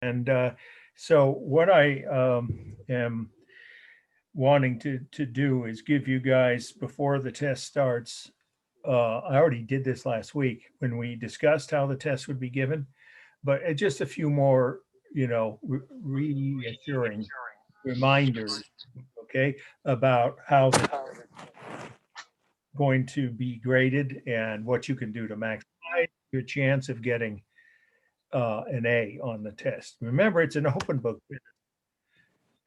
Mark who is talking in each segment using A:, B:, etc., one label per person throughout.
A: And so what I am wanting to do is give you guys, before the test starts, I already did this last week when we discussed how the test would be given, but just a few more, reassuring reminders, okay, about how it's going to be graded and what you can do to maximize your chance of getting an A on the test. Remember, it's an open book,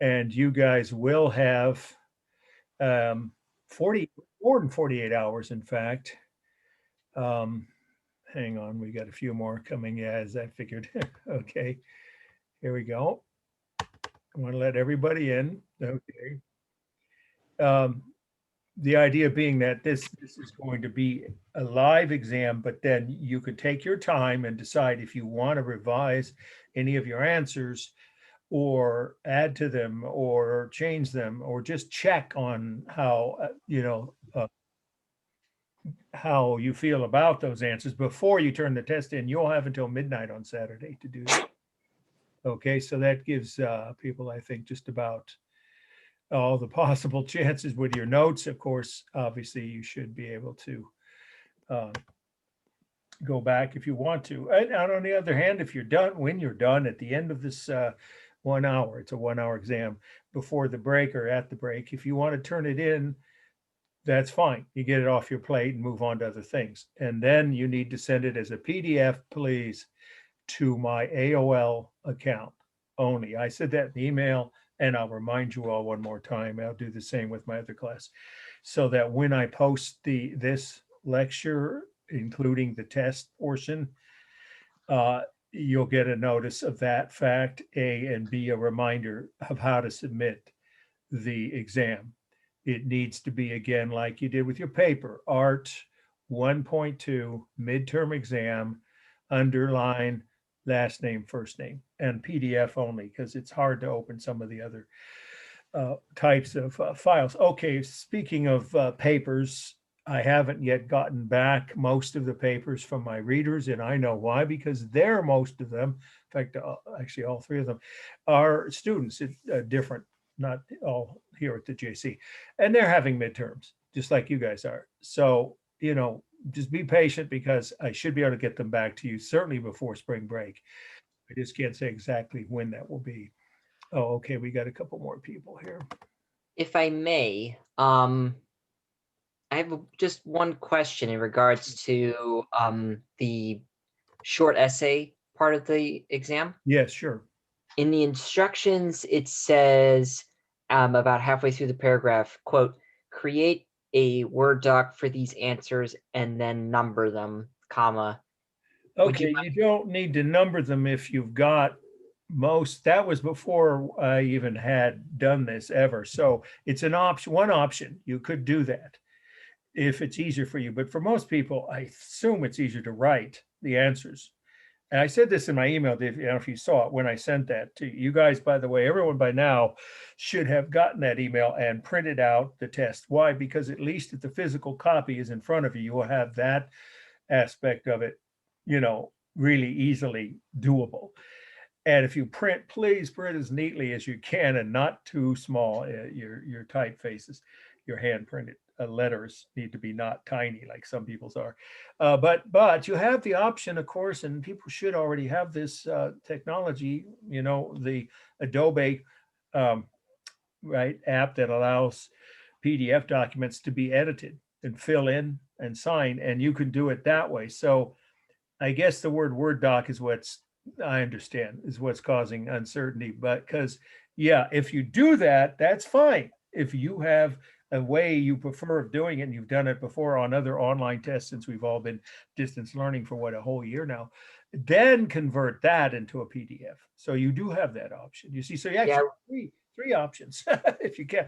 A: and you guys will have 40, more than 48 hours, in fact. Um, hang on, we got a few more coming as I figured. Okay, here we go. I want to let everybody in. Okay. Um, the idea being that this is going to be a live exam, but then you could take your time and decide if you want to revise any of your answers or add to them or change them or just check on how how you feel about those answers before you turn the test in. You'll have until midnight on Saturday to do that. Okay, so that gives people, I think, just about all the possible chances with your notes. Of course, obviously, you should be able to uh, go back if you want to. And on the other hand, if you're done, when you're done at the end of this 1 hour, it's a 1 hour exam before the break or at the break, if you want to turn it in, that's fine. You get it off your plate and move on to other things. And then you need to send it as a PDF, please, to my AOL account only. I said that in the email, and I'll remind you all one more time. I'll do the same with my other class, so that when I post this lecture, including the test portion, you'll get a notice of that fact, A, and B, a reminder of how to submit the exam. It needs to be, again, like you did with your paper, Art 1.2 midterm exam, underline last name, first name, and PDF only, because it's hard to open some of the other types of files. Okay, speaking of papers, I haven't yet gotten back most of the papers from my readers, and I know why, because they're most of them, in fact, actually all three of them, are students at different, not all here at the JC, and they're having midterms, just like you guys are. So, just be patient, because I should be able to get them back to you certainly before spring break. I just can't say exactly when that will be. Oh, okay, we got a couple more people here.
B: If I may, I have just one question in regards to the short essay part of the exam.
A: Yes, sure.
B: In the instructions, it says about halfway through the paragraph, quote, create a Word doc for these answers and then number them, comma.
A: Okay, you don't need to number them if you've got most. That was before I even had done this ever. So it's an option, one option. You could do that if it's easier for you. But for most people, I assume it's easier to write the answers. And I said this in my email, if you saw it when I sent that to you guys, by the way, everyone by now should have gotten that email and printed out the test. Why? Because at least if the physical copy is in front of you, you will have that aspect of it, really easily doable. And if you print, please print as neatly as you can and not too small. Your typefaces, your hand printed letters need to be not tiny like some people's are. But you have the option, of course, and people should already have this technology. The Adobe app that allows PDF documents to be edited and fill in and sign, and you can do it that way. So I guess the Word doc is I understand is what's causing uncertainty. But because, yeah, if you do that, that's fine. If you have a way you prefer of doing it, and you've done it before on other online tests, since we've all been distance learning for a whole year now, then convert that into a PDF. So you do have that option. You see, so you actually have three options if you can.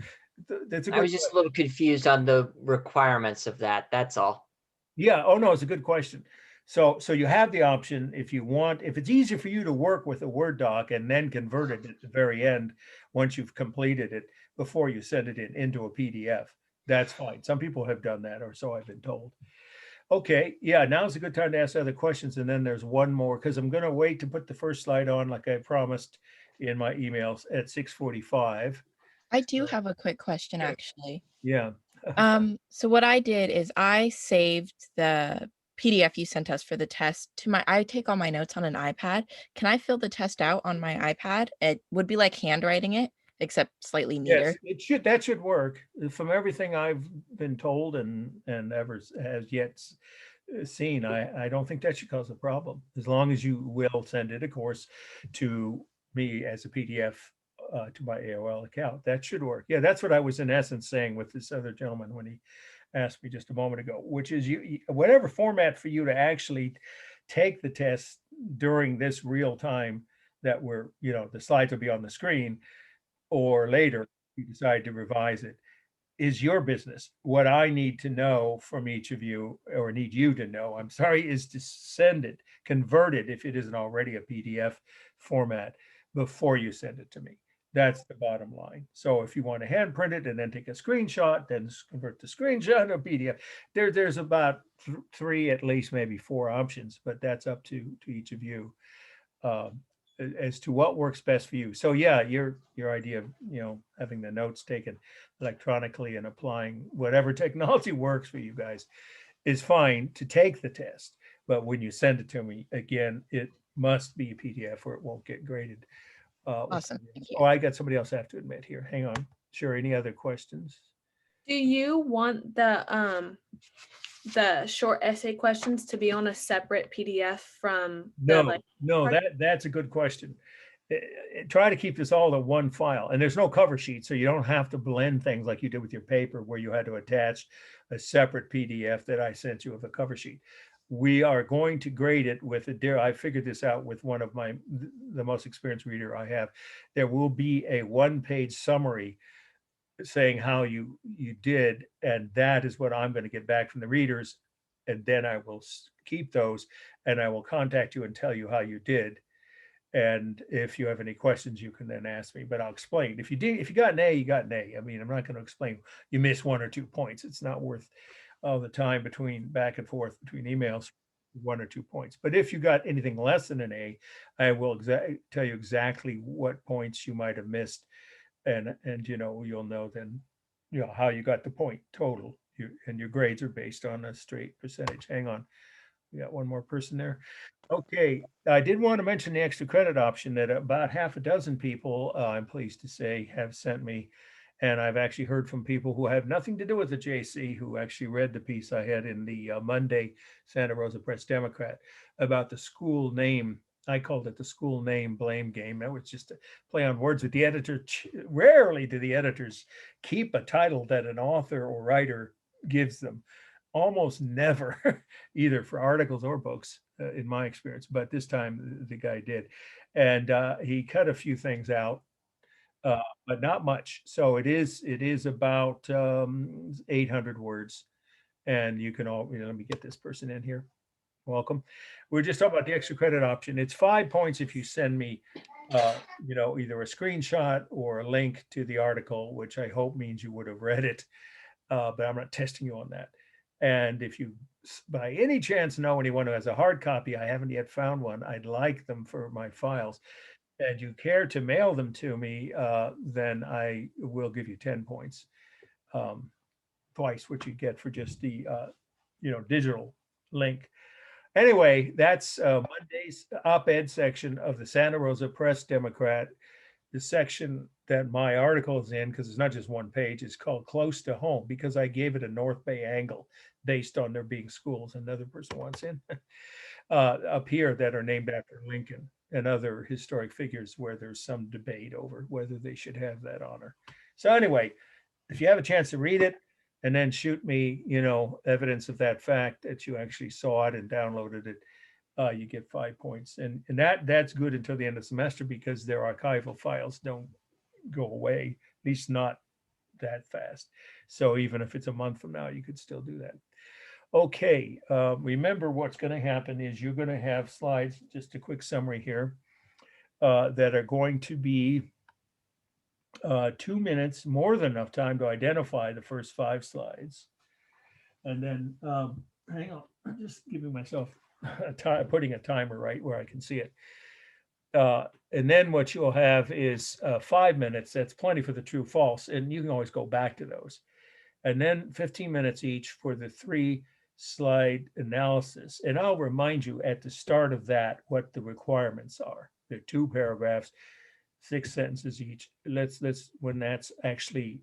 A: That's a good.
B: I was just a little confused on the requirements of that. That's all.
A: Yeah. Oh no, it's a good question. So you have the option if you want, if it's easier for you to work with a Word doc and then convert it at the very end once you've completed it before you send it into a PDF. That's fine. Some people have done that, or so I've been told. Okay, yeah, now's a good time to ask other questions, and then there's one more, because I'm gonna wait to put the first slide on like I promised in my emails at 6:45.
C: I do
A: So,
C: have a quick question,
A: sure.
C: actually.
A: Yeah.
C: So what I did is I saved the PDF you sent us for the test to I take all my notes on an iPad. Can I fill the test out on my iPad? It would be like handwriting it, except slightly
A: Yes,
C: neater.
A: that should work. From everything I've been told and ever has yet seen, I don't think that should cause a problem, as long as you will send it, of course, to me as a PDF to my AOL account. That should work. Yeah, that's what I was in essence saying with this other gentleman when he asked me just a moment ago, which is whatever format for you to actually take the test during this real time that we're, the slides will be on the screen, or later you decide to revise it, is your business. What I need to know from each of you, or need you to know, I'm sorry, is to send it, convert it if it isn't already a PDF format before you send it to me. That's the bottom line. So if you want to hand print it and then take a screenshot, then convert the screenshot to PDF. There's about three, at least maybe four options, but that's up to each of you. Um, as to what works best for you. So yeah, your idea of, having the notes taken electronically and applying whatever technology works for you guys is fine to take the test. But when you send it to me, again, it must be a PDF or it won't get graded.
C: Awesome. Thank you.
A: Oh, I got somebody else I have to admit here. Hang on. Sure. Any other questions?
D: Do you want the short essay questions to be on a separate PDF from the
A: No, no, that's a good question. Try to keep this all in one file, and there's no cover sheet, so you don't have to blend things like you did with your paper, where you had to attach a separate PDF that I sent you with a cover sheet. We are going to grade it with I figured this out with one of the most experienced reader I have. There will be a one-page summary saying how you did, and that is what I'm going to get back from the readers, and then I will keep those, and I will contact you and tell you how you did. And if you have any questions, you can then ask me, but I'll explain. If you got an A, you got an A. I mean, I'm not going to explain you missed 1 or 2 points. It's not worth all the time between back and forth between emails, 1 or 2 points. But if you got anything less than an A, I will tell you exactly what points you might have missed. And you'll know then, how you got the point total. And your grades are based on a straight percentage. Hang on. We got one more person there. Okay, I did want to mention the extra credit option that about half a dozen people, I'm pleased to say, have sent me. And I've actually heard from people who have nothing to do with the JC, who actually read the piece I had in the Monday Santa Rosa Press Democrat about the school name. I called it the school name blame game. That was just a play on words with the editor. Rarely do the editors keep a title that an author or writer gives them. Almost never, either for articles or books, in my experience. But this time the guy did, and he cut a few things out, but not much. So it is about 800 words, and you can all. Let me get this person in here. Welcome. We're just talking about the extra credit option. It's 5 points if you send me, either a screenshot or a link to the article, which I hope means you would have read it. But I'm not testing you on that. And if you by any chance know anyone who has a hard copy, I haven't yet found one, I'd like them for my files, and you care to mail them to me, then I will give you 10 points, twice what you get for just the digital link. Anyway, that's Monday's op-ed section of the Santa Rosa Press Democrat. The section that my article is in, because it's not just one page, it's called Close to Home, because I gave it a North Bay angle based on there being schools another person wants in up here that are named after Lincoln and other historic figures where there's some debate over whether they should have that honor. So anyway, if you have a chance to read it and then shoot me, evidence of that fact that you actually saw it and downloaded it, you get 5 points, and that's good until the end of the semester, because their archival files don't go away, at least not that fast. So even if it's a month from now, you could still do that. Okay, remember what's going to happen is you're going to have slides, just a quick summary here, that are going to be 2 minutes, more than enough time to identify the first 5 slides. And then hang on, I'm just giving myself a time, putting a timer right where I can see it. And then what you'll have is 5 minutes. That's plenty for the true false. And you can always go back to those. And then 15 minutes each for the 3-slide analysis. And I'll remind you at the start of that what the requirements are. There are 2 paragraphs, 6 sentences each. Let's when that's actually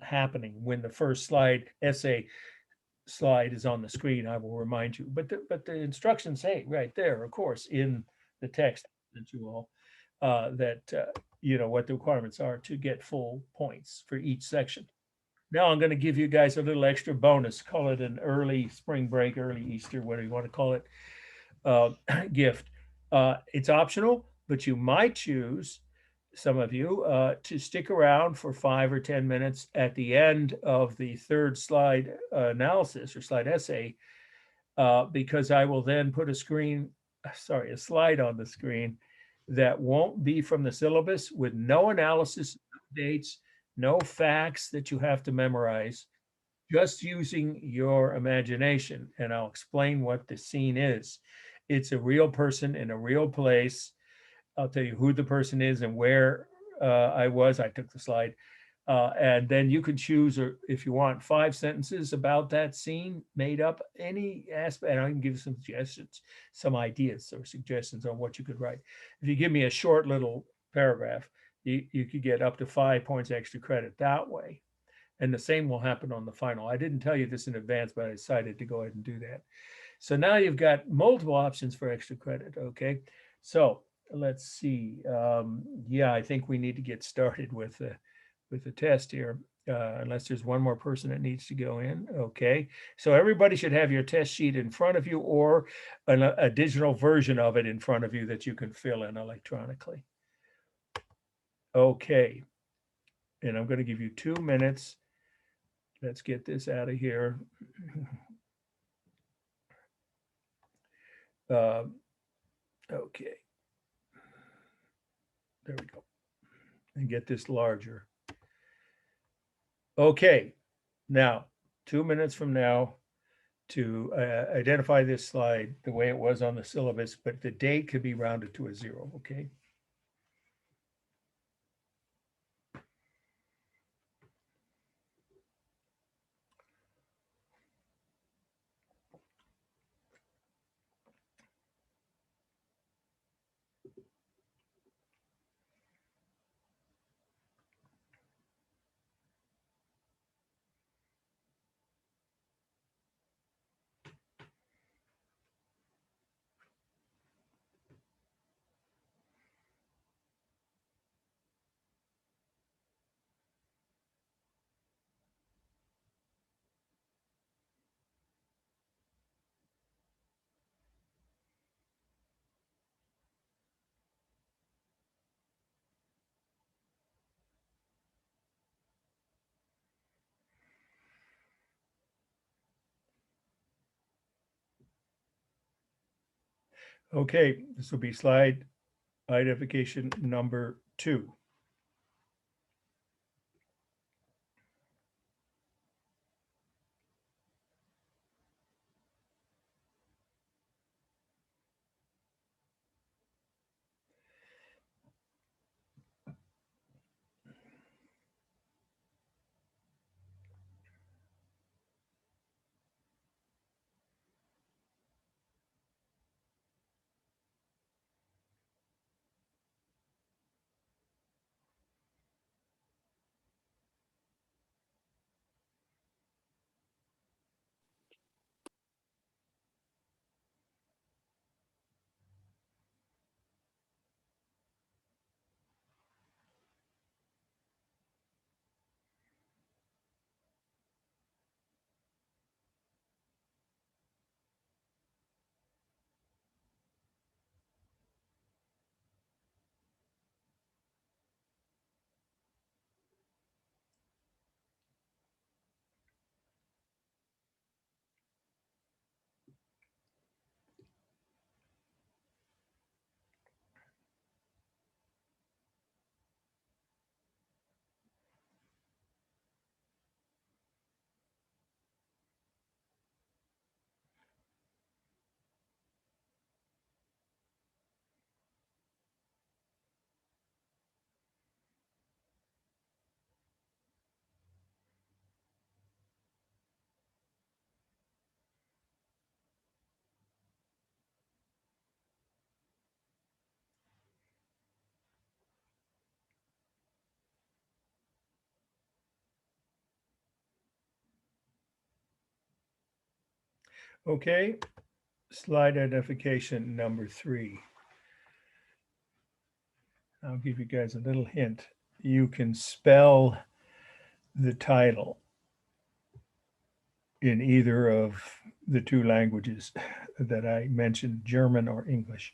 A: happening, when the first slide essay slide is on the screen, I will remind you. But the instructions say right there, of course, in the text that you all you know what the requirements are to get full points for each section. Now I'm going to give you guys a little extra bonus. Call it an early spring break, early Easter, whatever you want to call it, gift. It's optional, but you might choose, some of you, to stick around for 5 or 10 minutes at the end of the 3rd slide analysis or slide essay, because I will then put a slide on the screen that won't be from the syllabus, with no analysis, no dates, no facts that you have to memorize, just using your imagination. And I'll explain what the scene is. It's a real person in a real place. I'll tell you who the person is and where I was. I took the slide. And then you can choose, or if you want, 5 sentences about that scene, made up any aspect. And I can give you some suggestions, some ideas or suggestions on what you could write. If you give me a short little paragraph, you could get up to 5 points extra credit that way. And the same will happen on the final. I didn't tell you this in advance, but I decided to go ahead and do that. So now you've got multiple options for extra credit. Okay. So let's see. Yeah, I think we need to get started with the test here, unless there's one more person that needs to go in. Okay. So everybody should have your test sheet in front of you, or a digital version of it in front of you that you can fill in electronically. Okay. And I'm going to give you 2 minutes. Let's get this out of here. Okay. There we go. And get this larger. Okay. Now, 2 minutes from now to identify this slide the way it was on the syllabus, but the date could be rounded to a 0. Okay. Okay, this will be slide identification number 2. Okay, slide identification number 3. I'll give you guys a little hint. You can spell the title in either of the 2 languages that I mentioned, German or English.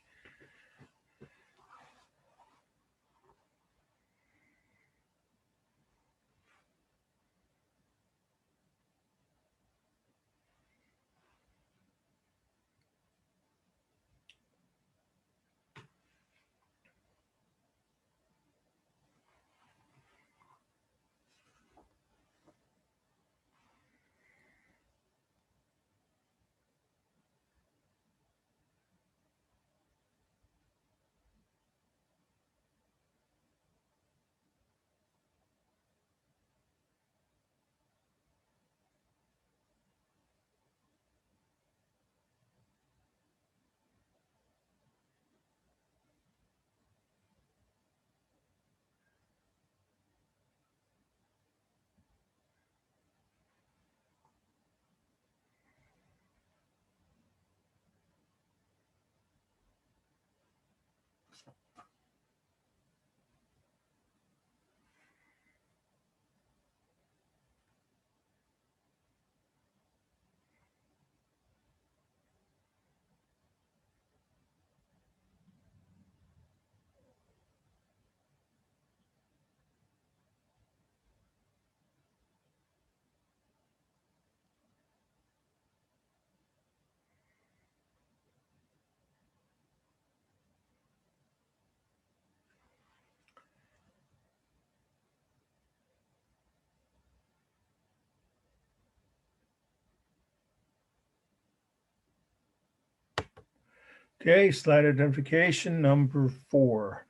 A: Okay, slide identification number 4.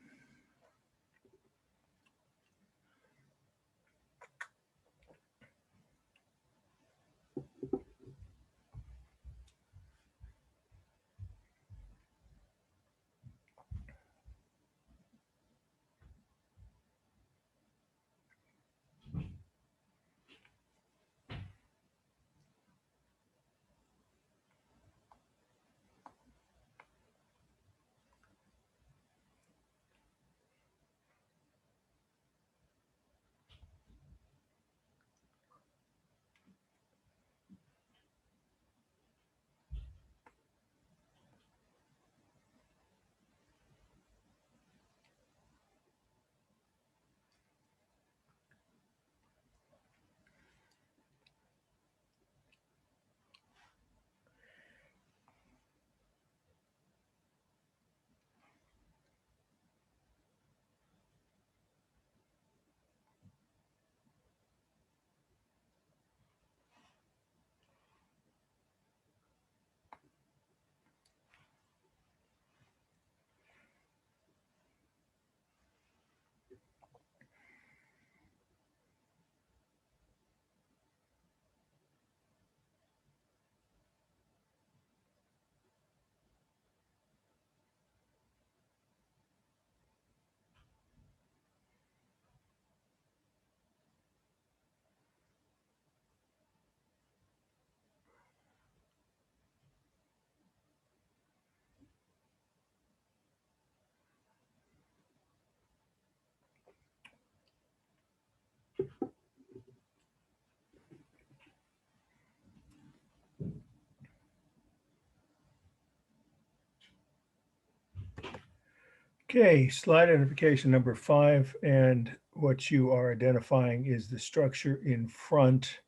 A: Okay, slide identification number 5, and what you are identifying is the structure in front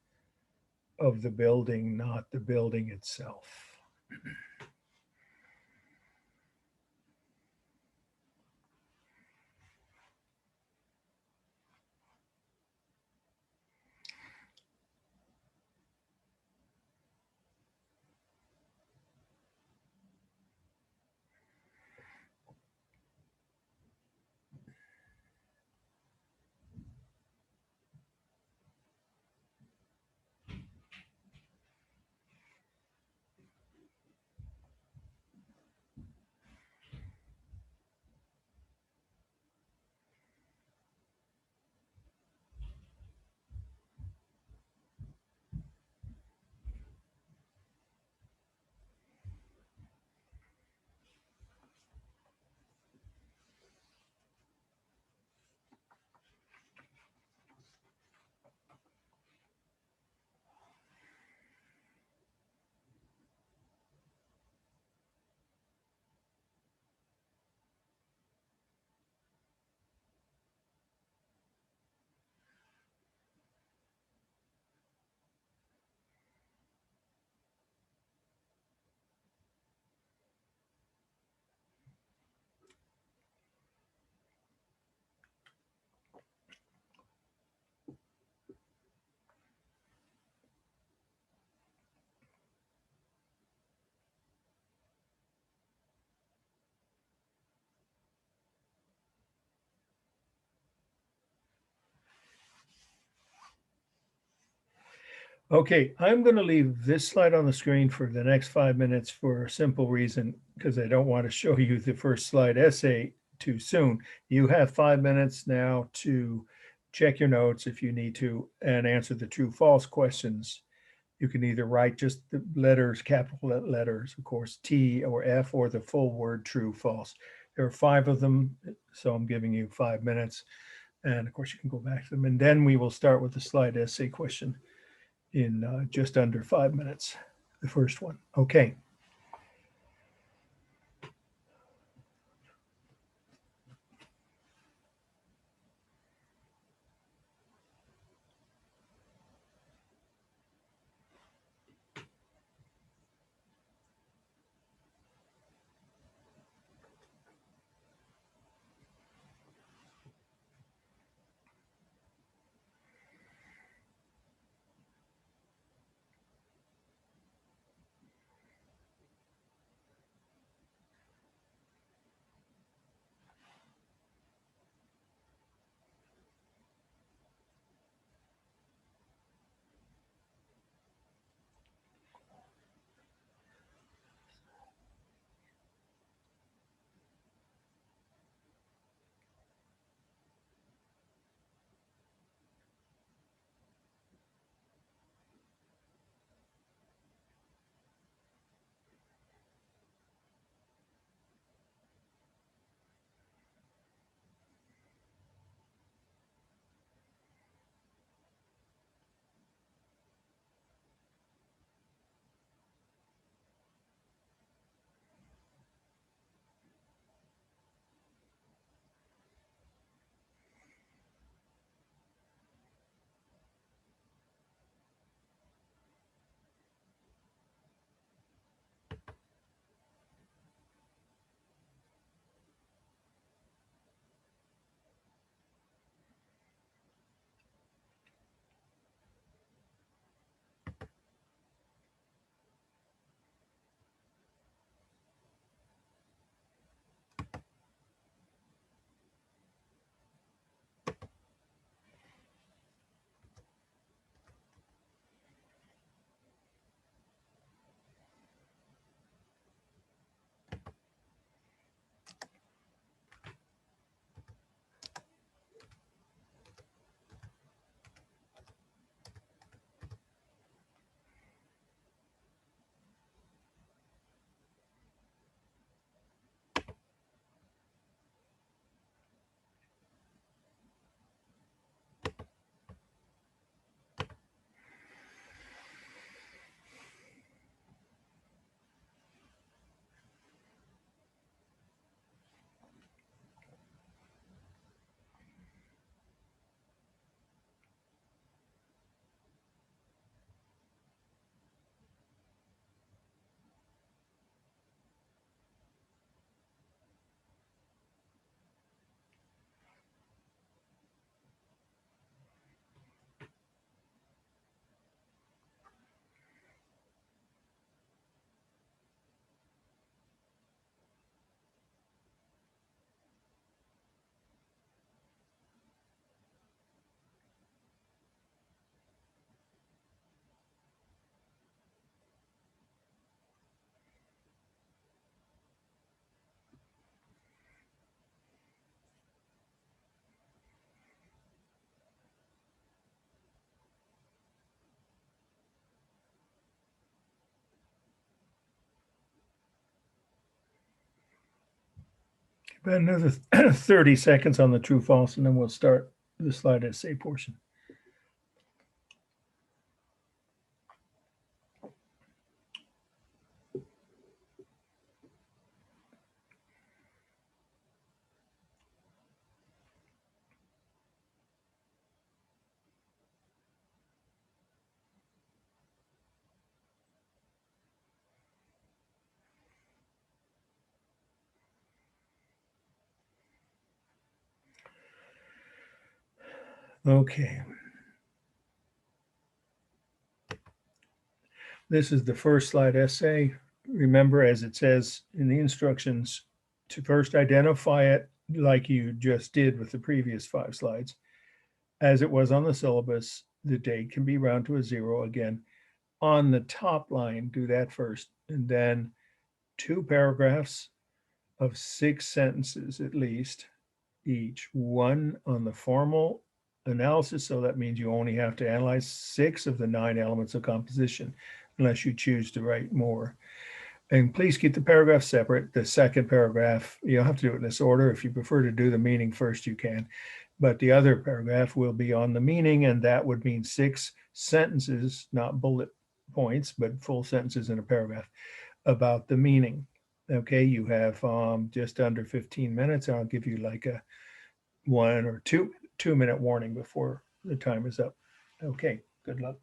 A: of the building, not the building itself. Okay, I'm going to leave this slide on the screen for the next 5 minutes for a simple reason, because I don't want to show you the first slide essay too soon. You have 5 minutes now to check your notes if you need to and answer the true false questions. You can either write just the letters, capital letters, of course, T or F, or the full word true, false. There are 5 of them, so I'm giving you 5 minutes. And of course, you can go back to them. And then we will start with the slide essay question in just under 5 minutes, the first one. Okay. About another 30 seconds on the true false, and then we'll start the slide essay portion. Okay. This is the first slide essay. Remember, as it says in the instructions, to first identify it like you just did with the previous 5 slides, as it was on the syllabus, the date can be round to a 0 again. On the top line, do that first, and then 2 paragraphs of 6 sentences at least each, one on the formal analysis. So that means you only have to analyze 6 of the 9 elements of composition, unless you choose to write more. And please keep the paragraphs separate. The second paragraph, you don't have to do it in this order. If you prefer to do the meaning first, you can. But the other paragraph will be on the meaning, and that would mean 6 sentences, not bullet points, but full sentences in a paragraph about the meaning. Okay, you have just under 15 minutes. I'll give you like a 1 or 2 minute warning before the time is up. Okay, good luck.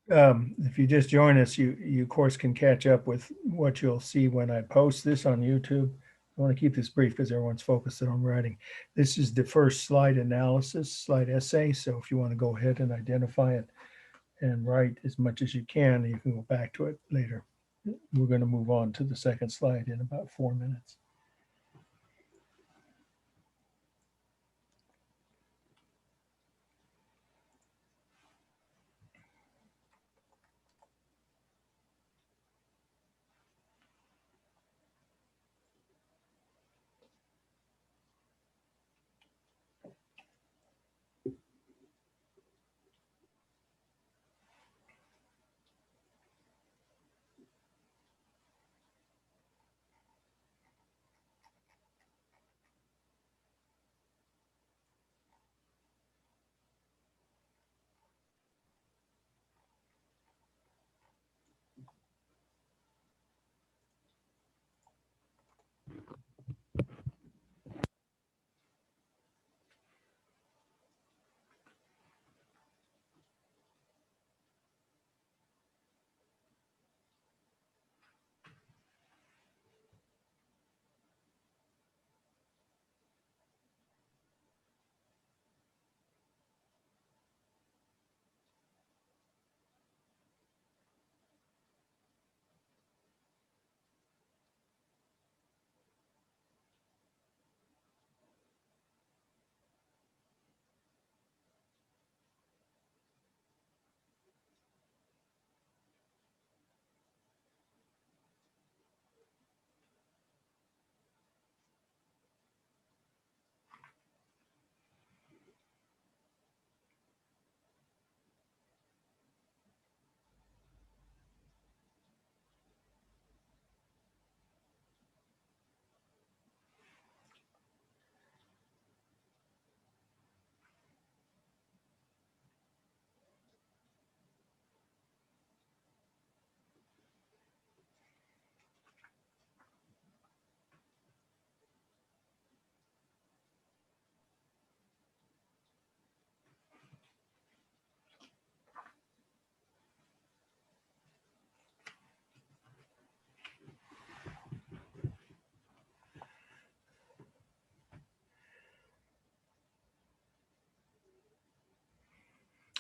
A: If you just join us, you of course can catch up with what you'll see when I post this on YouTube. I want to keep this brief because everyone's focused on writing. This is the first slide analysis, slide essay. So if you want to go ahead and identify it and write as much as you can go back to it later. We're going to move on to the second slide in about 4 minutes.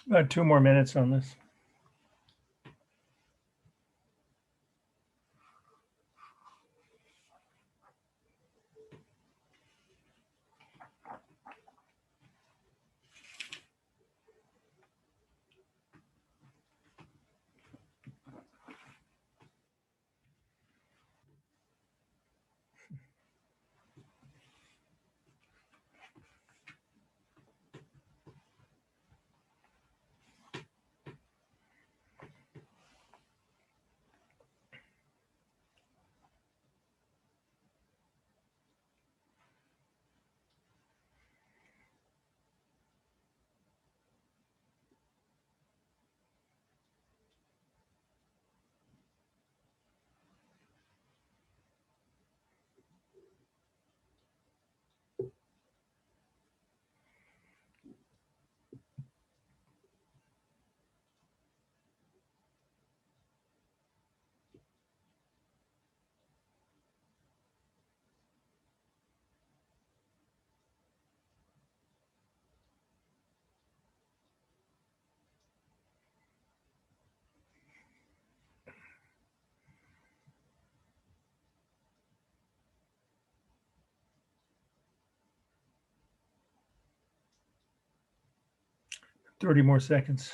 A: About 2 more minutes on this. Thirty more seconds.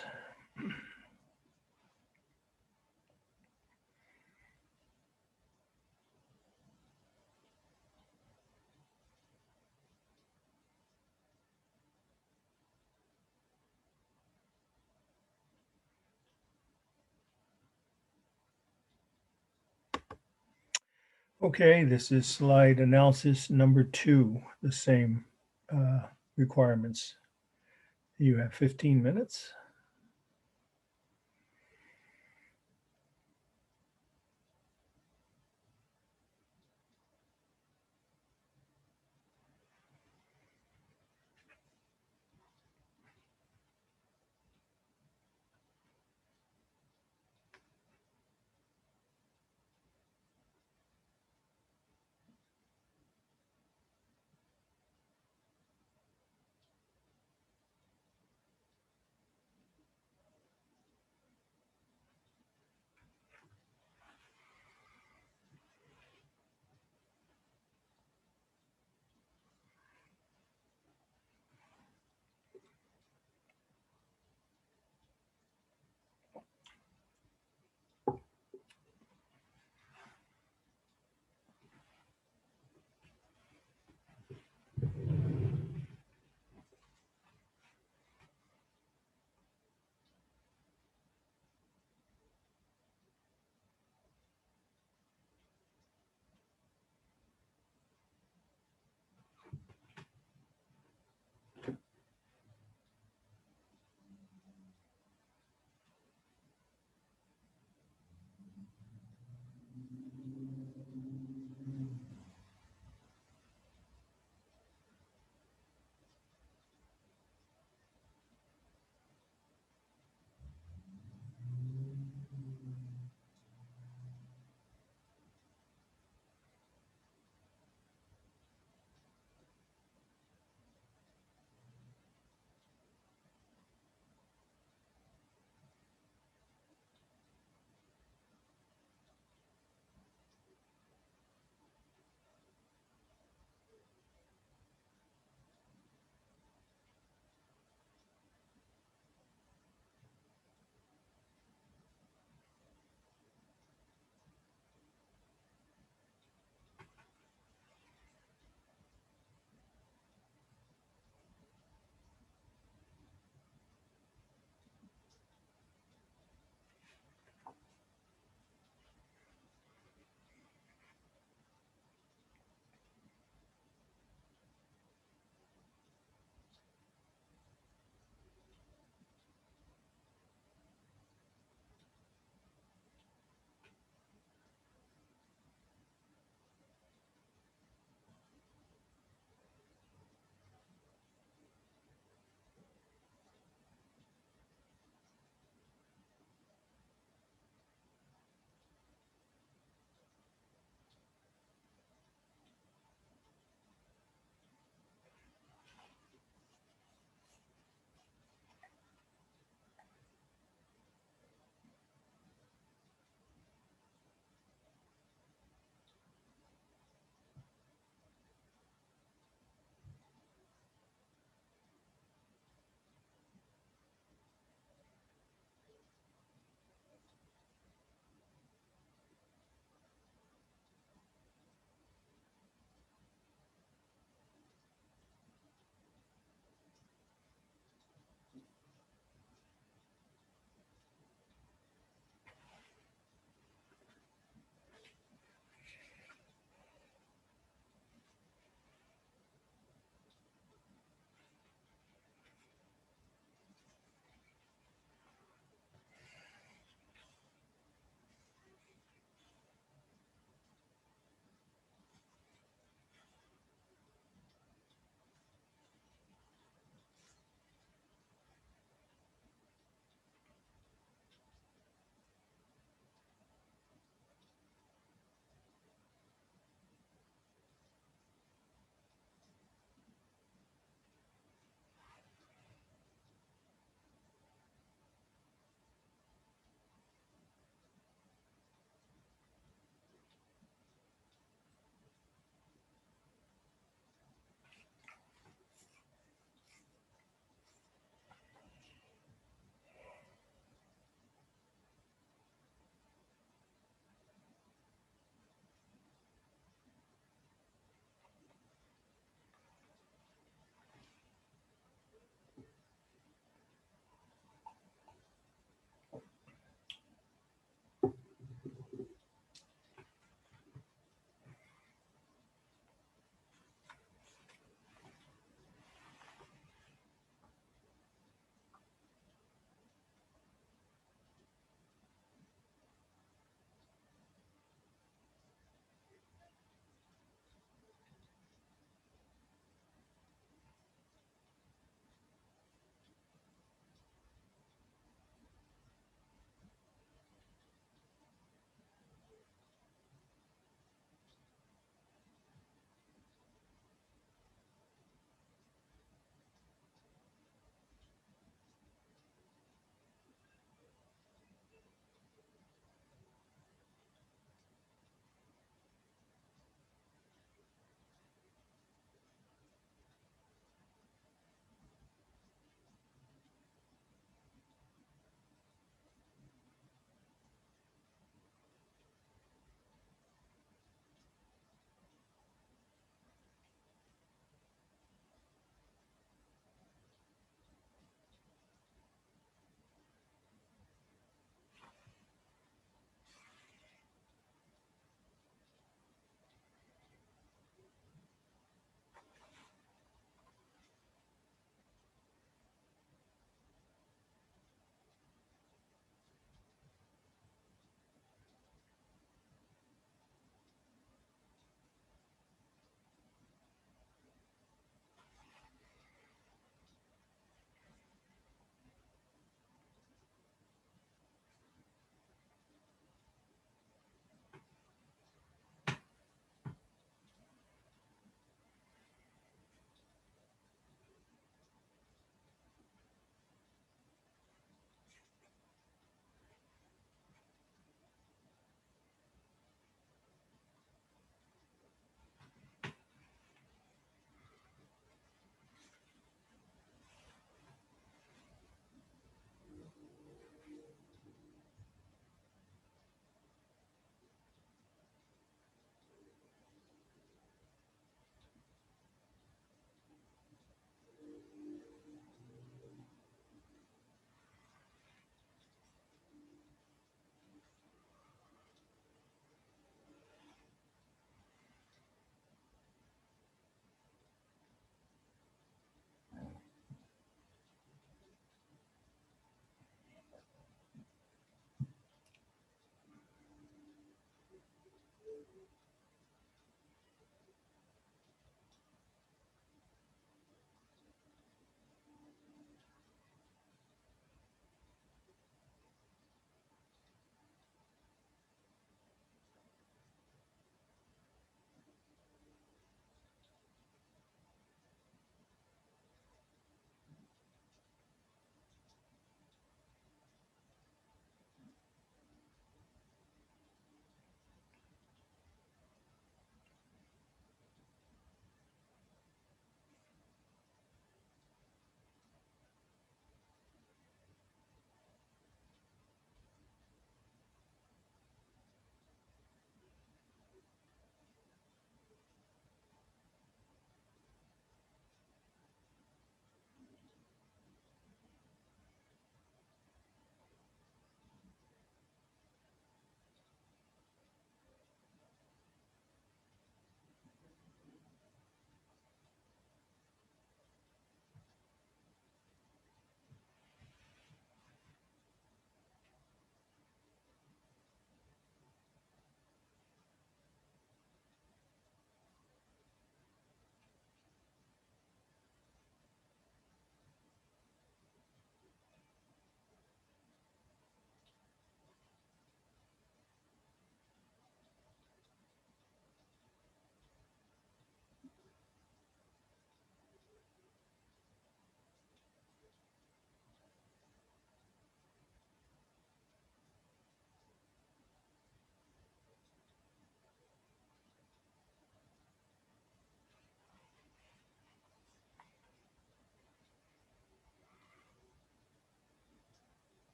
A: Okay, this is slide analysis number 2, the same requirements. You have 15 minutes.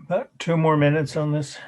A: About 2 more minutes on this.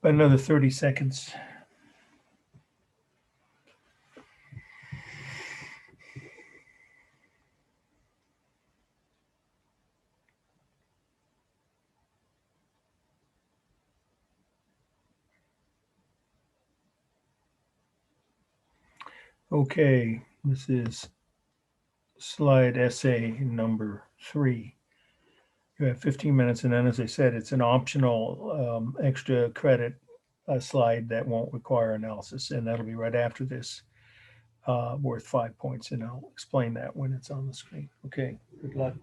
A: Another 30 seconds. Okay, this is slide essay number 3. You have 15 minutes, and then, as I said, it's an optional extra credit slide that won't require analysis, and that'll be right after this, worth 5 points, and I'll explain that when it's on the screen. Okay, good luck.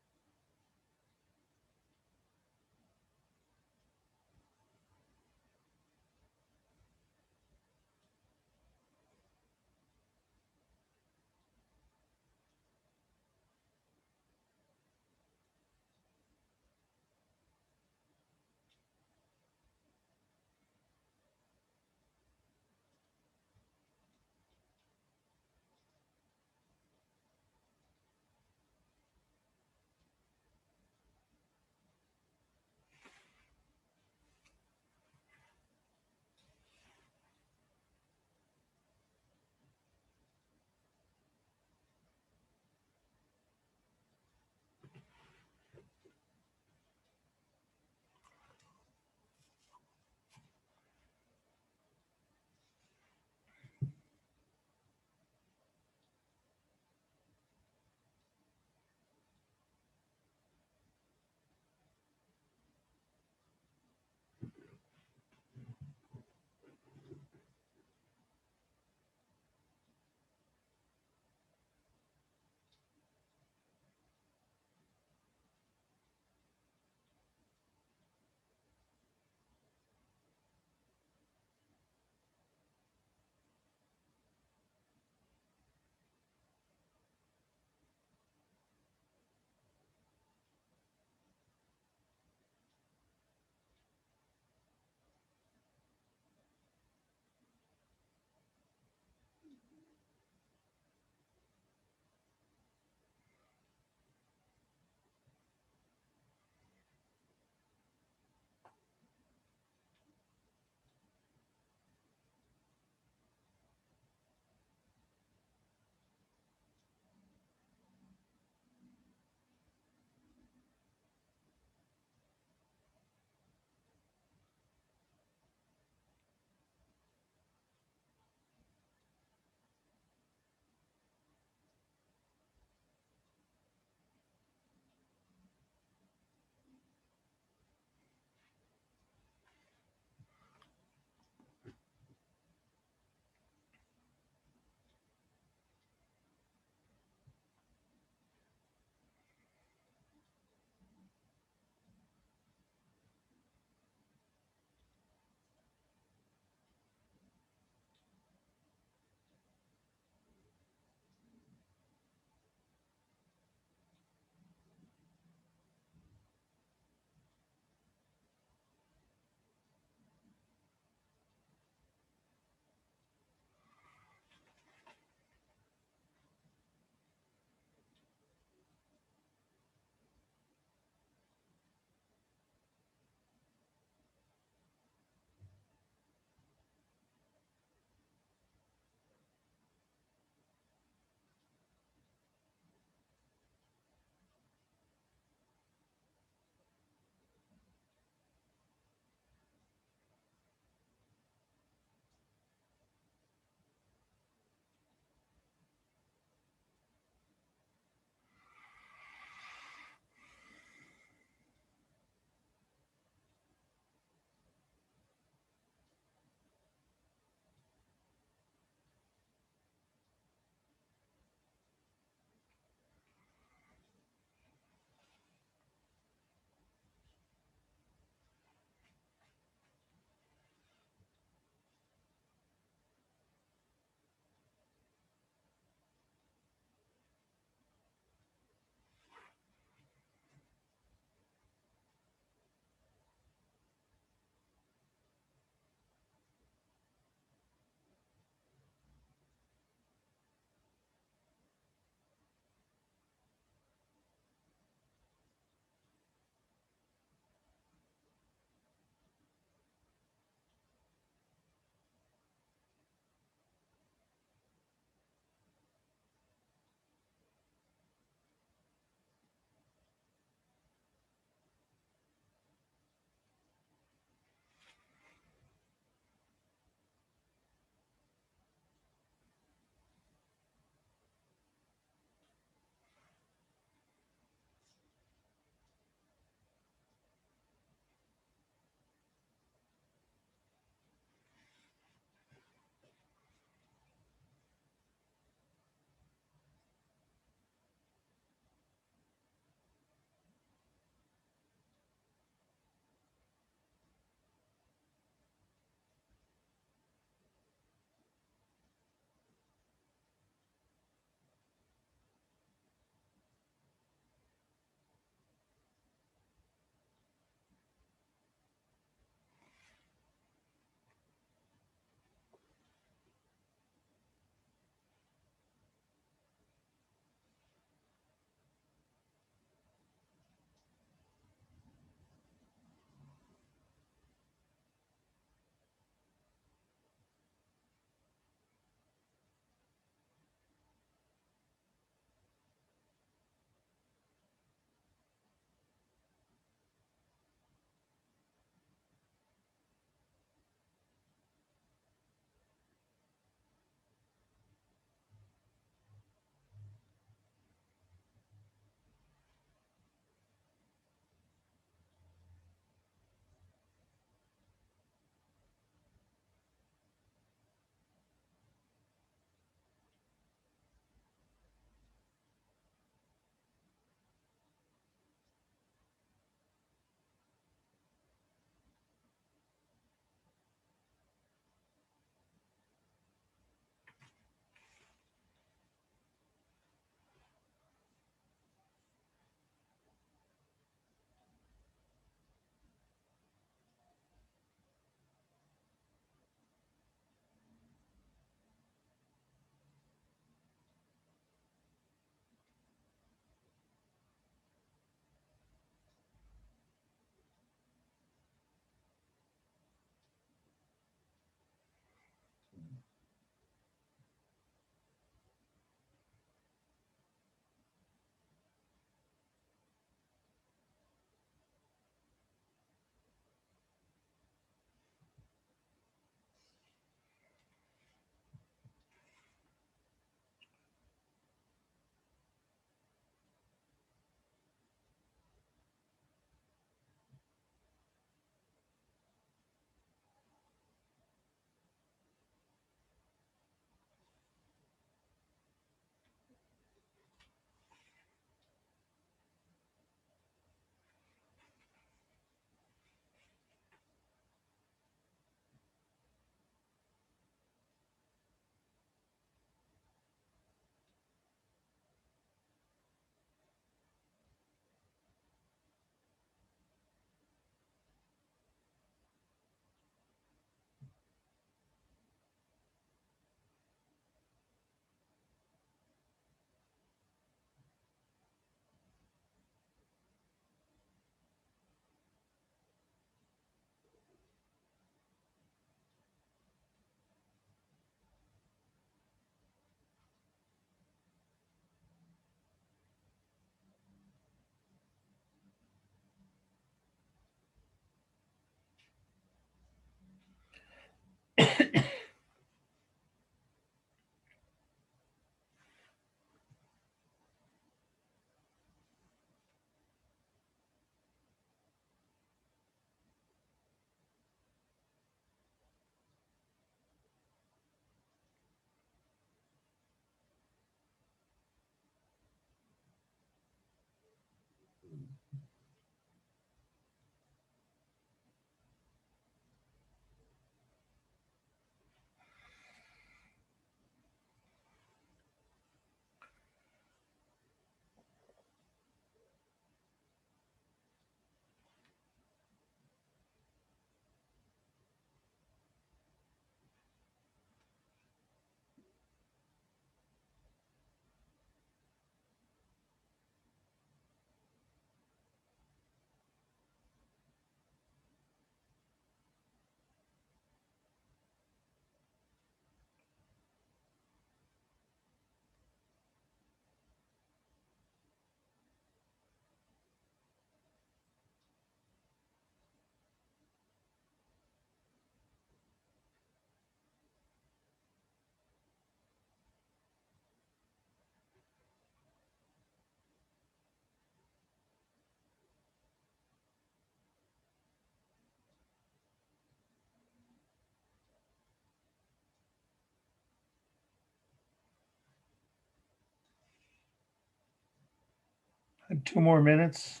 A: 2 more minutes.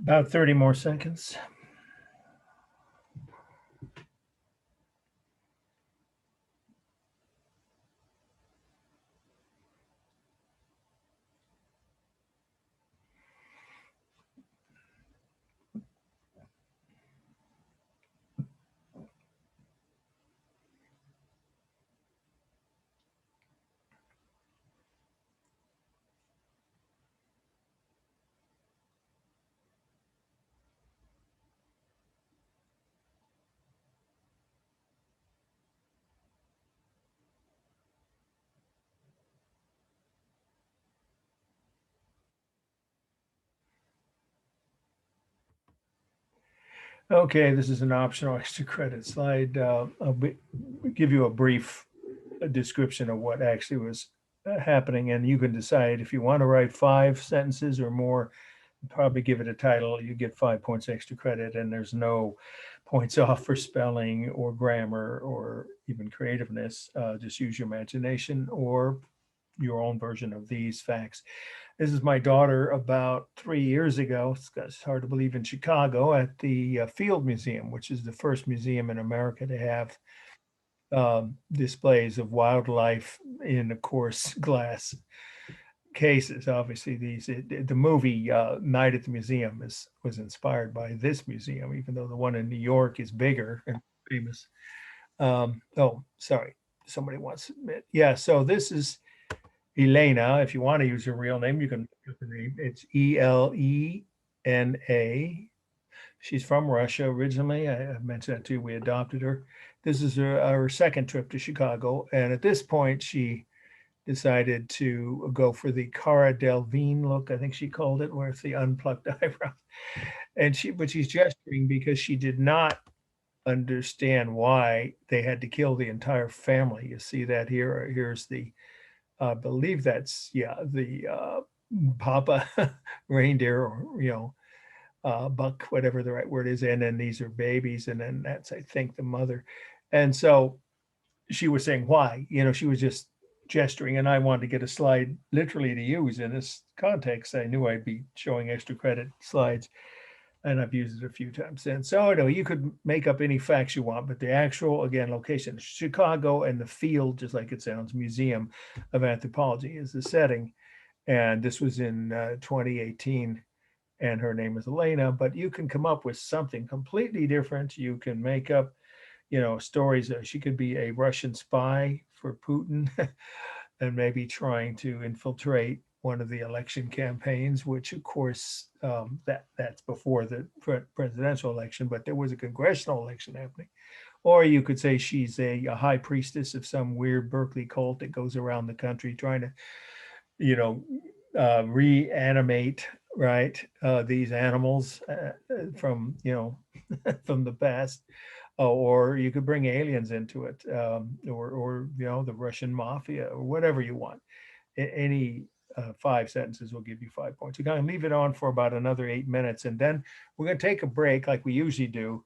A: About 30 more seconds. Okay, this is an optional extra credit slide. Give you a brief description of what actually was happening, and you can decide if you want to write 5 sentences or more. Probably give it a title. You get 5 points extra credit, and there's no points off for spelling or grammar or even creativeness. Just use your imagination or your own version of these facts. This is my daughter about 3 years ago. It's hard to believe, in Chicago at the Field Museum, which is the first museum in America to have displays of wildlife in, of course, glass cases. Obviously, the movie Night at the Museum was inspired by this museum, even though the one in New York is bigger and famous. Oh, sorry, somebody wants to admit. Yeah, so this is Elena. If you want to use her real name, you can make up the name. It's Elena. She's from Russia originally. I mentioned that too. We adopted her. This is her second trip to Chicago, and at this point, she decided to go for the Cara Delevingne look, I think she called it, where it's the unplucked eyebrows. And she's gesturing because she did not understand why they had to kill the entire family. You see that here. Here's the I believe that's, yeah, the Papa reindeer, or, buck, whatever the right word is. And then these are babies. And then that's, I think, the mother. And so she was saying why, she was just gesturing, and I wanted to get a slide literally to use in this context. I knew I'd be showing extra credit slides, and I've used it a few times since. So you could make up any facts you want, but the actual, again, location, Chicago, and the field, just like it sounds, Museum of Anthropology is the setting. And this was in 2018, and her name is Elena. But you can come up with something completely different. You can make up, stories. She could be a Russian spy for Putin and maybe trying to infiltrate one of the election campaigns, which of course that's before the presidential election, but there was a congressional election happening. Or you could say she's a high priestess of some weird Berkeley cult that goes around the country trying to, reanimate, right, these animals from, from the past. Or you could bring aliens into it, or the Russian mafia, or whatever you want. Any 5 sentences will give you 5 points. You can leave it on for about another 8 minutes, and then we're going to take a break like we usually do.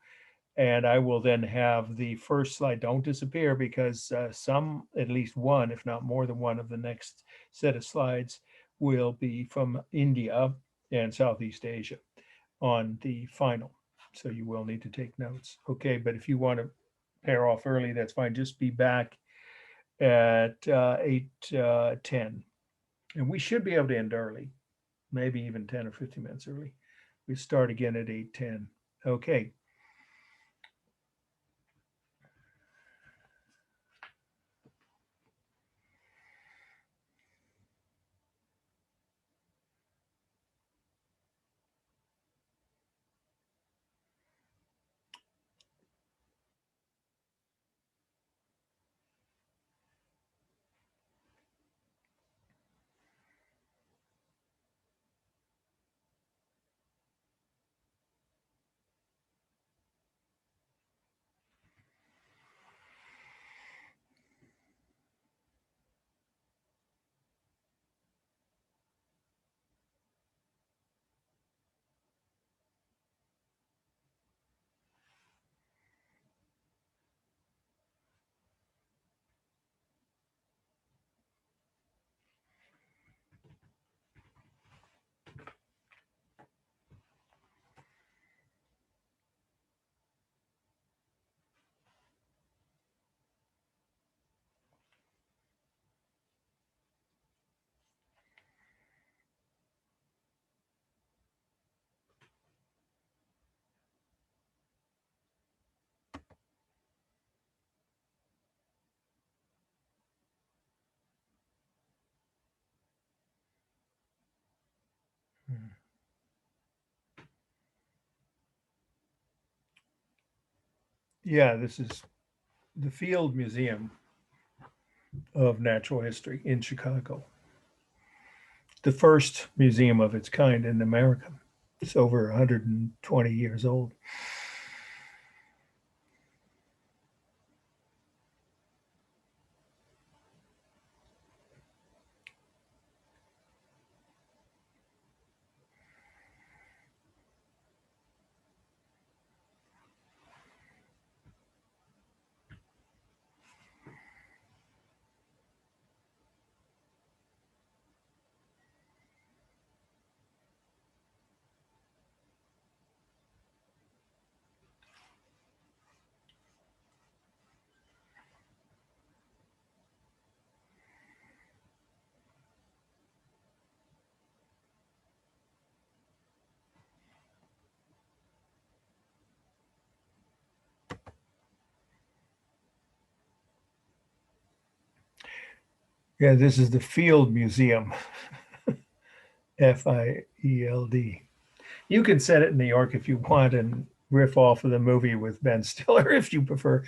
A: And I will then have the first slide. Don't disappear, because at least one, if not more than one, of the next set of slides will be from India and Southeast Asia on the final. So you will need to take notes. Okay, but if you want to pair off early, that's fine. Just be back at 8:10. And we should be able to end early, maybe even 10 or 15 minutes early. We start again at 8:10. Okay. Yeah, this is the Field Museum of Natural History in Chicago. The first museum of its kind in America. It's over 120 years old. Yeah, this is the Field Museum, Field. You can set it in New York if you want and riff off of the movie with Ben Stiller if you prefer,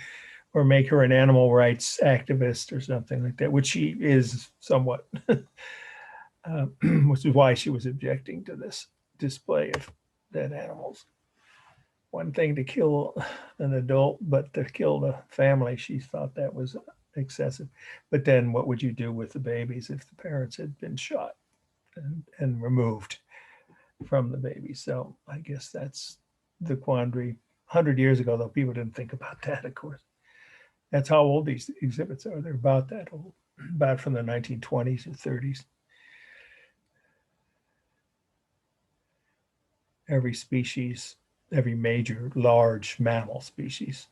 A: or make her an animal rights activist or something like that, which she is somewhat, which is why she was objecting to this display of dead animals. One thing to kill an adult, but to kill the family, she thought that was excessive. But then what would you do with the babies if the parents had been shot and removed from the baby? So I guess that's the quandary. 100 years ago, though, people didn't think about that, of course. That's how old these exhibits are. They're about that old, about from the 1920s or 30s. Every species, every major large mammal species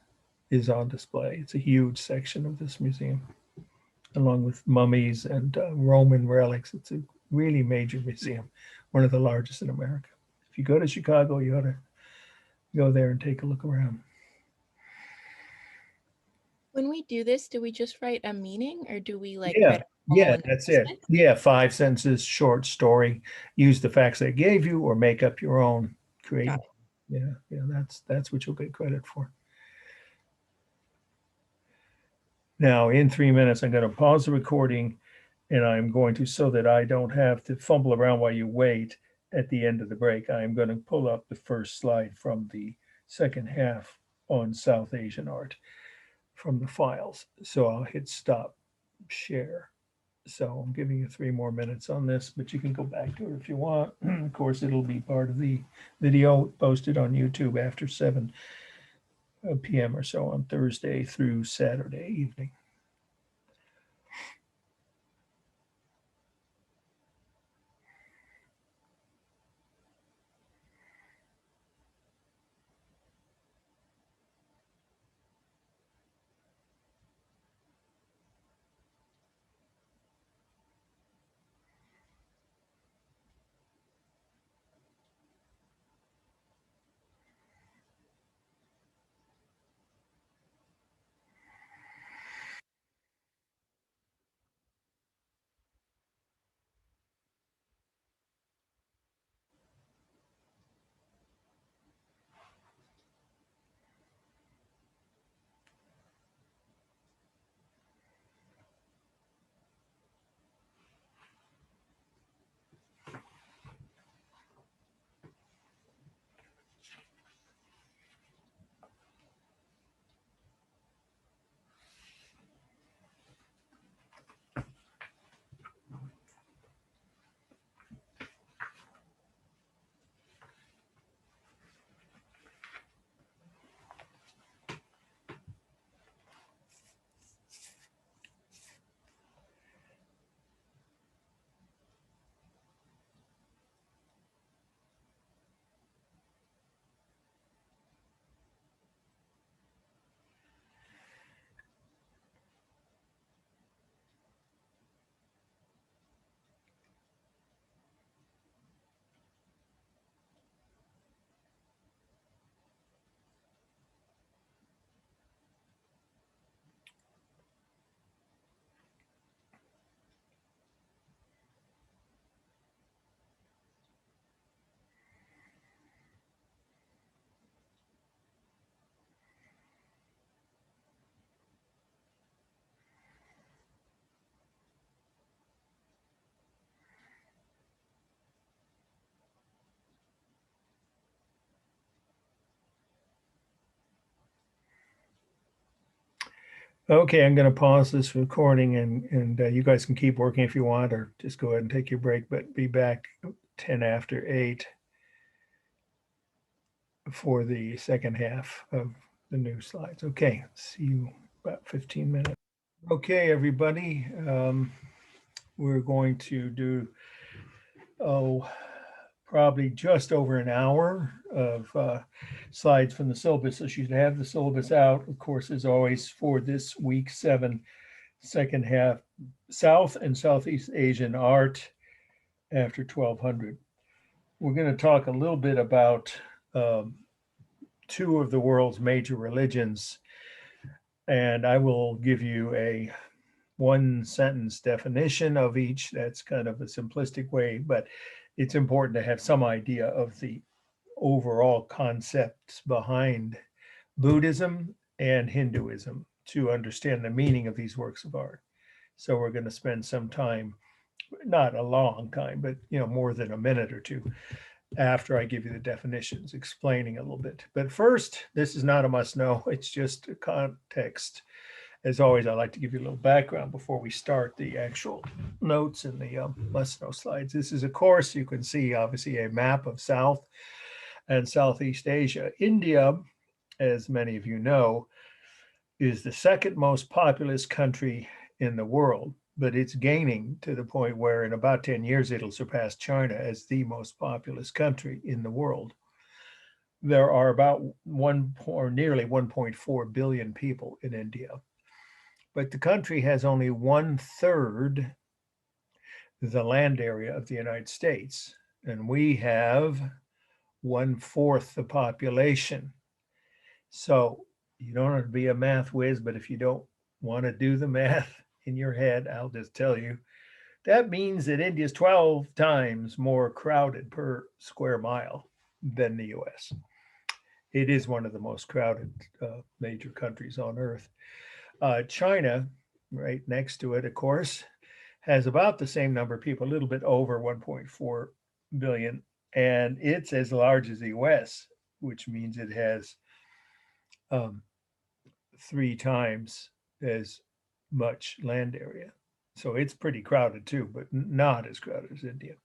A: is on display. It's a huge section of this museum, along with mummies and Roman relics. It's a really major museum, one of the largest in America. If you go to Chicago, you ought to go there and take a look around.
C: When we do this, do we just write a meaning or do we like
A: Yeah,
C: write a poem
A: yeah,
C: and
A: that's
C: post
A: it. Yeah, 5 sentences, short story. Use the facts they gave you, or make up your own. Create.
C: Got it.
A: Yeah, that's what you'll get credit for. Now, in 3 minutes, I'm going to pause the recording, and I'm going to, so that I don't have to fumble around while you wait at the end of the break, I'm going to pull up the first slide from the second half on South Asian art from the files. So I'll hit stop share. So I'm giving you 3 more minutes on this, but you can go back to it if you want. Of course, it'll be part of the video posted on YouTube after 7 p.m. or so on Thursday through Saturday evening. Okay, I'm going to pause this recording, and you guys can keep working if you want, or just go ahead and take your break, but be back 10 after 8 for the second half of the new slides. Okay, see you about 15 minutes. Okay, everybody, we're going to do, probably just over an hour of slides from the syllabus. So you should have the syllabus out, of course, as always, for this week 7, second half, South and Southeast Asian art after 1200. We're going to talk a little bit about 2 of the world's major religions, and I will give you a 1-sentence definition of each. That's kind of a simplistic way, but it's important to have some idea of the overall concepts behind Buddhism and Hinduism to understand the meaning of these works of art. So we're going to spend some time, not a long time, but more than a minute or 2 after I give you the definitions, explaining a little bit. But first, this is not a must know, it's just a context As always, I like to give you a little background before we start the actual notes and the must-know slides. This is, of course, you can see obviously a map of South and Southeast Asia. India, as many of you know, is the second most populous country in the world, but it's gaining to the point where in about 10 years, it'll surpass China as the most populous country in the world. There are about nearly 1.4 billion people in India, but the country has only 1/3 the land area of the United States, and we have 1/4 the population. So you don't have to be a math whiz, but if you don't want to do the math in your head, I'll just tell you that means that India is 12 times more crowded per square mile than the US. It is one of the most crowded major countries on earth. China, right next to it, of course, has about the same number of people, a little bit over 1.4 billion, and it's as large as the US, which means it has 3 times as much land area. So it's pretty crowded too, but not as crowded as India.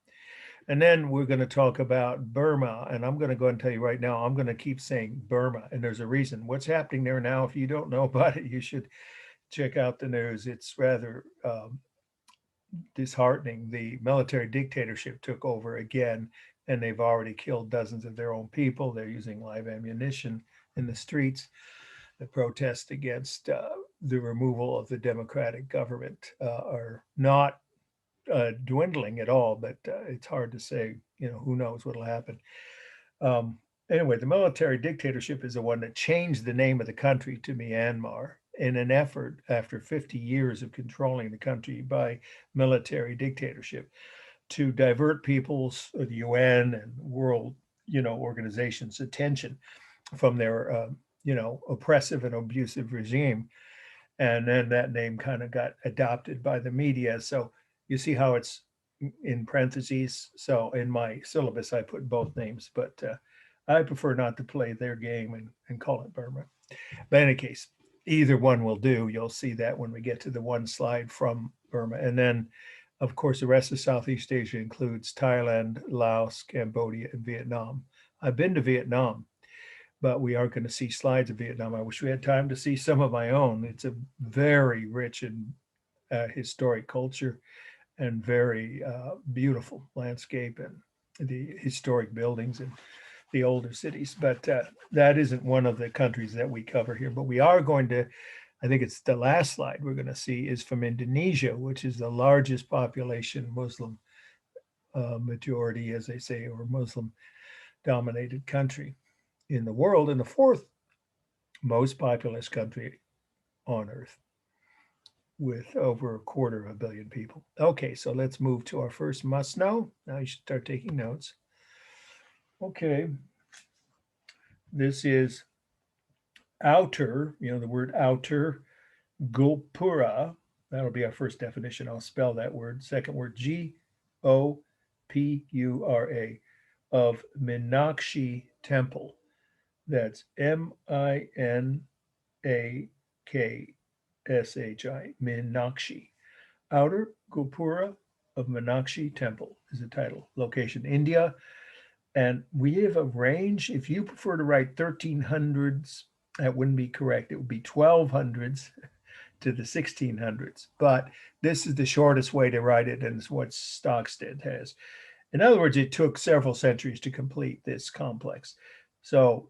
A: And then we're going to talk about Burma. And I'm going to go ahead and tell you right now, I'm going to keep saying Burma. And there's a reason. What's happening there now, if you don't know about it, you should check out the news. It's rather disheartening. The military dictatorship took over again, and they've already killed dozens of their own people. They're using live ammunition in the streets. The protests against the removal of the democratic government are not dwindling at all, but it's hard to say, who knows what'll happen. Anyway, the military dictatorship is the one that changed the name of the country to Myanmar in an effort after 50 years of controlling the country by military dictatorship to divert people's, the UN and world, organizations' attention from their, oppressive and abusive regime. And then that name kind of got adopted by the media. So you see how it's in parentheses. So in my syllabus, I put both names, but I prefer not to play their game and call it Burma. But in any case, either one will do. You'll see that when we get to the one slide from Burma. And then, of course, the rest of Southeast Asia includes Thailand, Laos, Cambodia, and Vietnam. I've been to Vietnam, but we aren't going to see slides of Vietnam. I wish we had time to see some of my own. It's a very rich and historic culture and very beautiful landscape and the historic buildings and the older cities. But that isn't one of the countries that we cover here. But we are going to, I think it's the last slide we're going to see is from Indonesia, which is the largest population Muslim majority, as they say, or Muslim dominated country in the world, and the 4th most populous country on earth with over 250 million people. Okay, so let's move to our first must know. Now you should start taking notes. Okay, this is outer, the word outer, Gopura. That'll be our first definition. I'll spell that word. Second word, Gopura, of Meenakshi Temple. That's Minaksi, Meenakshi. Outer Gopura of Meenakshi Temple is the title. Location, India. And we have a range. If you prefer to write 1300s, that wouldn't be correct. It would be 1200s to the 1600s. But this is the shortest way to write it, and it's what Stockstead has. In other words, it took several centuries to complete this complex. So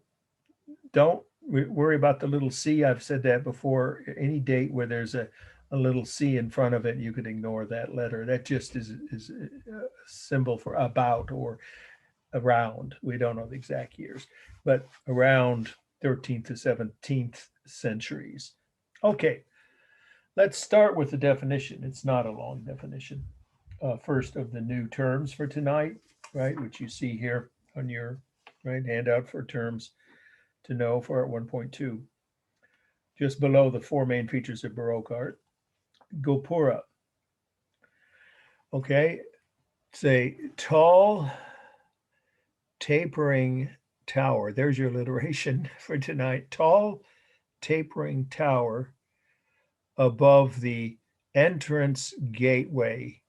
A: don't worry about the little C. I've said that before. Any date where there's a little C in front of it, you can ignore that letter. That just is a symbol for about or around. We don't know the exact years, but around 13th to 17th centuries. Okay, let's start with the definition. It's not a long definition. First of the new terms for tonight, right, which you see here on your handout for terms to know for art 1.2. Just below the 4 main features of Baroque art, Gopura. Okay, it's a tall, tapering tower. There's your alliteration for tonight. Tall, tapering tower above the entrance gateway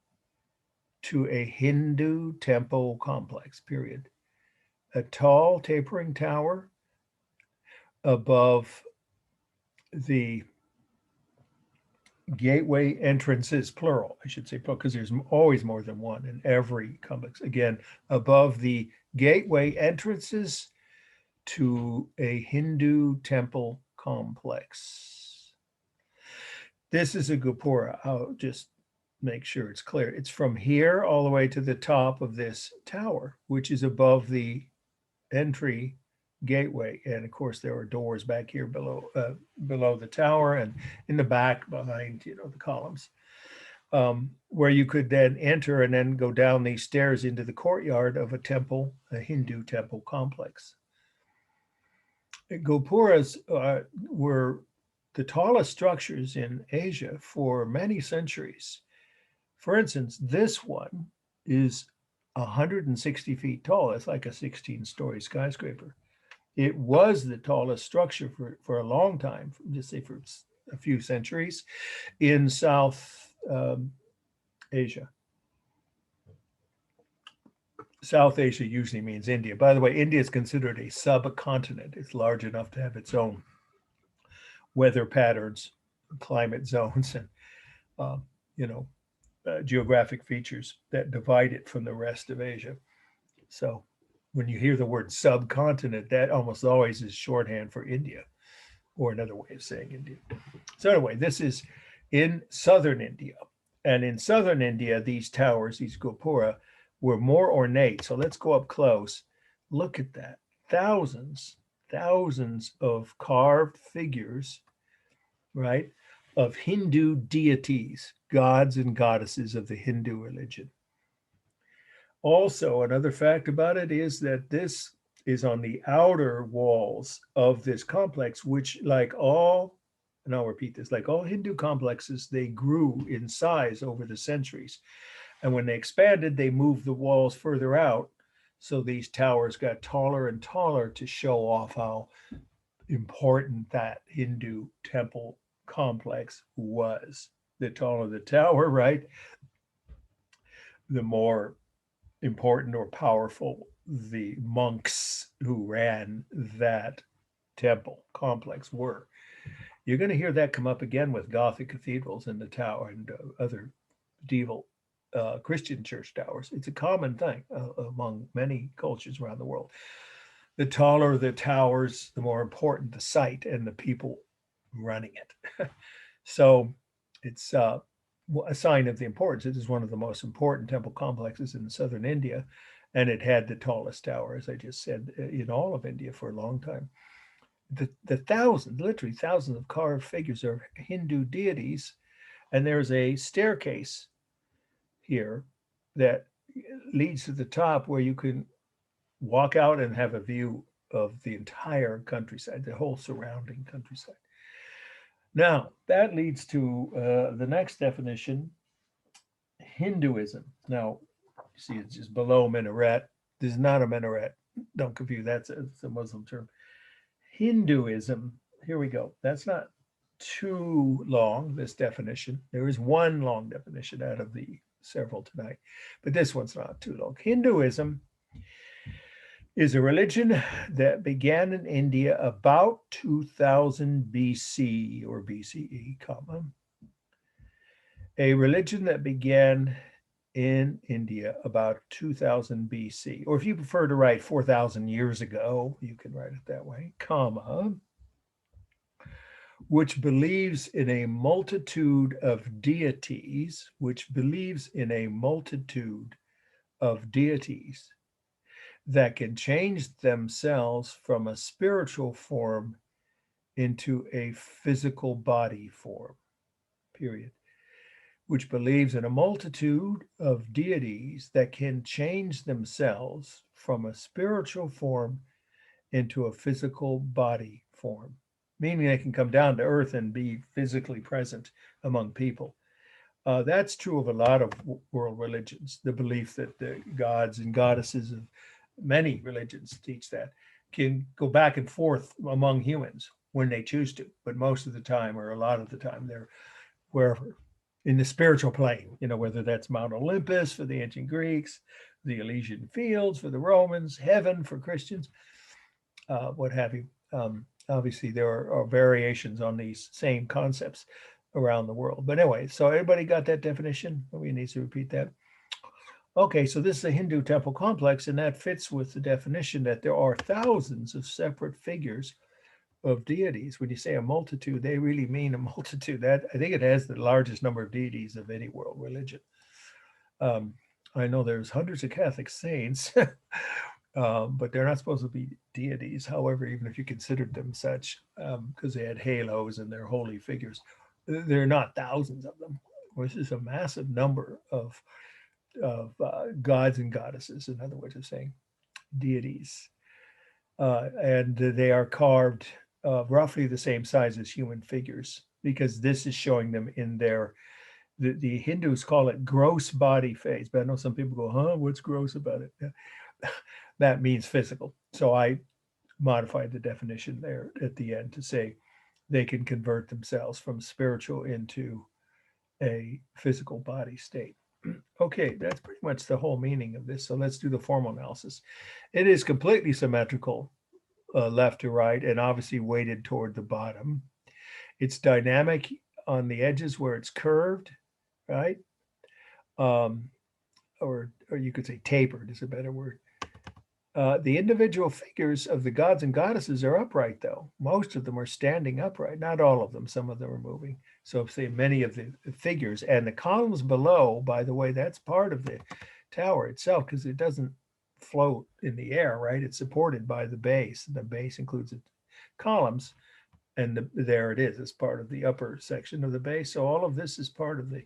A: to a Hindu temple complex, period. A tall tapering tower above the gateway entrances, plural, I should say, because there's always more than one in every complex. Again, above the gateway entrances to a Hindu temple complex. This is a gopura. I'll just make sure it's clear. It's from here all the way to the top of this tower, which is above the entry gateway. And of course, there are doors back here below the tower and in the back behind, the columns, where you could then enter and then go down these stairs into the courtyard of a temple, a Hindu temple complex. Gopuras were the tallest structures in Asia for many centuries. For instance, this one is 160 feet tall. It's like a 16-story skyscraper. It was the tallest structure for a long time, just say for a few centuries, in South Asia. South Asia usually means India. By the way, India is considered a subcontinent. It's large enough to have its own weather patterns, climate zones, and geographic features that divide it from the rest of Asia. So when you hear the word subcontinent, that almost always is shorthand for India, or another way of saying India. So anyway, this is in southern India. And in southern India, these towers, these gopura, were more ornate. So let's go up close. Look at that. Thousands of carved figures, right, of Hindu deities, gods and goddesses of the Hindu religion. Also, another fact about it is that this is on the outer walls of this complex, which like all, and I'll repeat this, like all Hindu complexes, they grew in size over the centuries. And when they expanded, they moved the walls further out. So these towers got taller and taller to show off how important that Hindu temple complex was. The taller the tower, right, the more important or powerful the monks who ran that temple complex were. You're going to hear that come up again with Gothic cathedrals in the tower and other medieval Christian church towers. It's a common thing among many cultures around the world. The taller the towers, the more important the site and the people running it. So it's a sign of the importance. It is one of the most important temple complexes in southern India, and it had the tallest tower, as I just said, in all of India for a long time. The thousands, literally thousands of carved figures of Hindu deities, and there's a staircase here that leads to the top where you can walk out and have a view of the entire countryside, the whole surrounding countryside. Now, that leads to the next definition, Hinduism. Now, you see it's just below minaret. This is not a minaret. Don't confuse, that's a Muslim term. Hinduism, here we go. That's not too long, this definition. There is one long definition out of the several tonight, but this one's not too long. Hinduism is a religion that began in India about 2000 BC or BCE, a religion that began in India about 2000 BC, or if you prefer to write 4,000 years ago, you can write it that way, which believes in a multitude of deities, that can change themselves from a spiritual form into a physical body form, period. Which believes in a multitude of deities that can change themselves from a spiritual form into a physical body form, meaning they can come down to earth and be physically present among people. That's true of a lot of world religions. The belief that the gods and goddesses of many religions teach that can go back and forth among humans when they choose to, but most of the time, or a lot of the time, they're wherever in the spiritual plane, whether that's Mount Olympus for the ancient Greeks, the Elysian fields for the Romans, heaven for Christians, what have you. Obviously, there are variations on these same concepts around the world. But anyway, so everybody got that definition? We need to repeat that. Okay, so this is a Hindu temple complex, and that fits with the definition that there are thousands of separate figures of deities. When you say a multitude, they really mean a multitude. That I think it has the largest number of deities of any world religion. I know there's hundreds of Catholic saints, but they're not supposed to be deities. However, even if you considered them such, because they had halos and they're holy figures, they're not thousands of them. This is a massive number of gods and goddesses, in other words of saying deities. And they are carved roughly the same size as human figures, because this is showing them in the Hindus call it gross body phase. But I know some people go, huh, what's gross about it? That means physical. So I modified the definition there at the end to say they can convert themselves from spiritual into a physical body state. Okay, that's pretty much the whole meaning of this. So let's do the formal analysis. It is completely symmetrical, left to right, and obviously weighted toward the bottom. It's dynamic on the edges where it's curved, right? Or you could say tapered is a better word. The individual figures of the gods and goddesses are upright, though. Most of them are standing upright. Not all of them. Some of them are moving. So say many of the figures. And the columns below, by the way, that's part of the tower itself, because it doesn't float in the air, right? It's supported by the base. The base includes the columns. And there it is. It's part of the upper section of the base. So all of this is part of the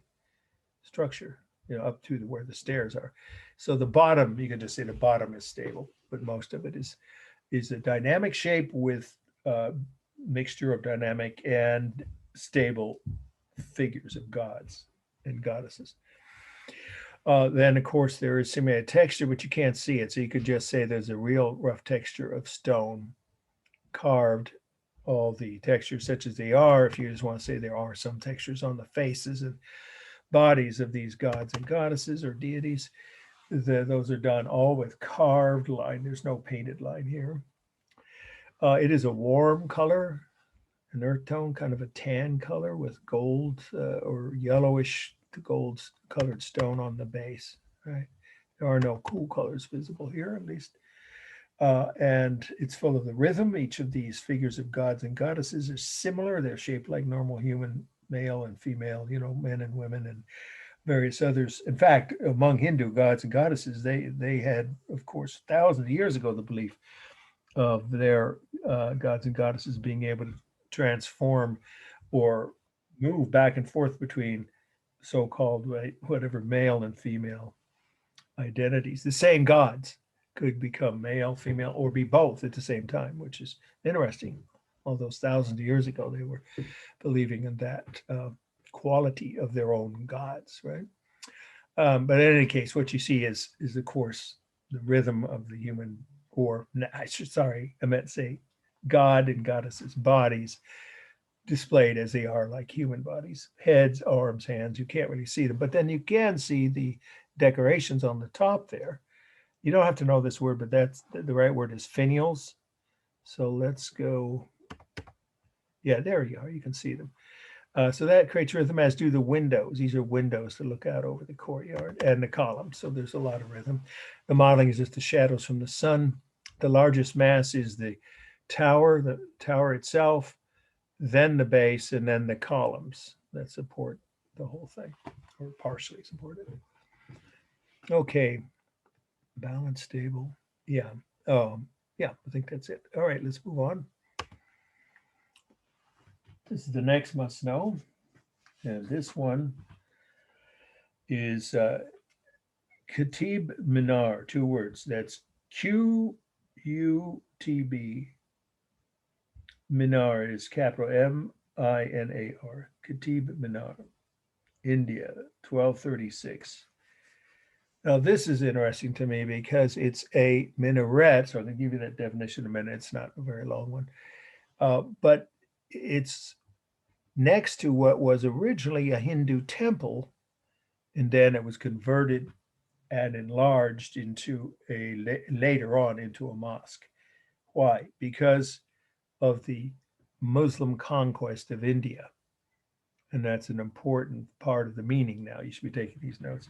A: structure, up to where the stairs are. So the bottom, you can just say the bottom is stable, but most of it is a dynamic shape with a mixture of dynamic and stable figures of gods and goddesses. Then, of course, there is simulated texture, but you can't see it. So you could just say there's a real rough texture of stone carved. All the textures such as they are, if you just want to say there are some textures on the faces and bodies of these gods and goddesses or deities, those are done all with carved line. There's no painted line here. It is a warm color, an earth tone, kind of a tan color with gold or yellowish to gold colored stone on the base, right? There are no cool colors visible here, at least. And it's full of the rhythm. Each of these figures of gods and goddesses are similar. They're shaped like normal human, male and female, men and women and various others. In fact, among Hindu gods and goddesses, they had, of course, thousands of years ago, the belief of their gods and goddesses being able to transform or move back and forth between so-called whatever male and female identities. The same gods could become male, female, or be both at the same time, which is interesting. All those thousands of years ago, they were believing in that quality of their own gods, right? But in any case, what you see is of course, the rhythm of the human, or I meant to say god and goddesses' bodies displayed as they are like human bodies, heads, arms, hands. You can't really see them, but then you can see the decorations on the top there. You don't have to know this word, but that's the right word is finials. So let's go. Yeah, there you are. You can see them. So that creates rhythm, as do the windows. These are windows to look out over the courtyard, and the columns. So there's a lot of rhythm. The modeling is just the shadows from the sun. The largest mass is the tower itself, then the base, and then the columns that support the whole thing, or partially support it. Okay. Balanced, stable. Yeah. Yeah, I think that's it. All right, let's move on. This is the next must know. And this one is Katib Minar, 2 words. That's Qutb. Minar is capital M-I-N-A-R. Katib Minar, India, 1236. Now, this is interesting to me because it's a minaret. So I'm going to give you that definition in a minute. It's not a very long one. But it's next to what was originally a Hindu temple, and then it was converted and enlarged into later on into a mosque. Why? Because of the Muslim conquest of India. And that's an important part of the meaning now. You should be taking these notes.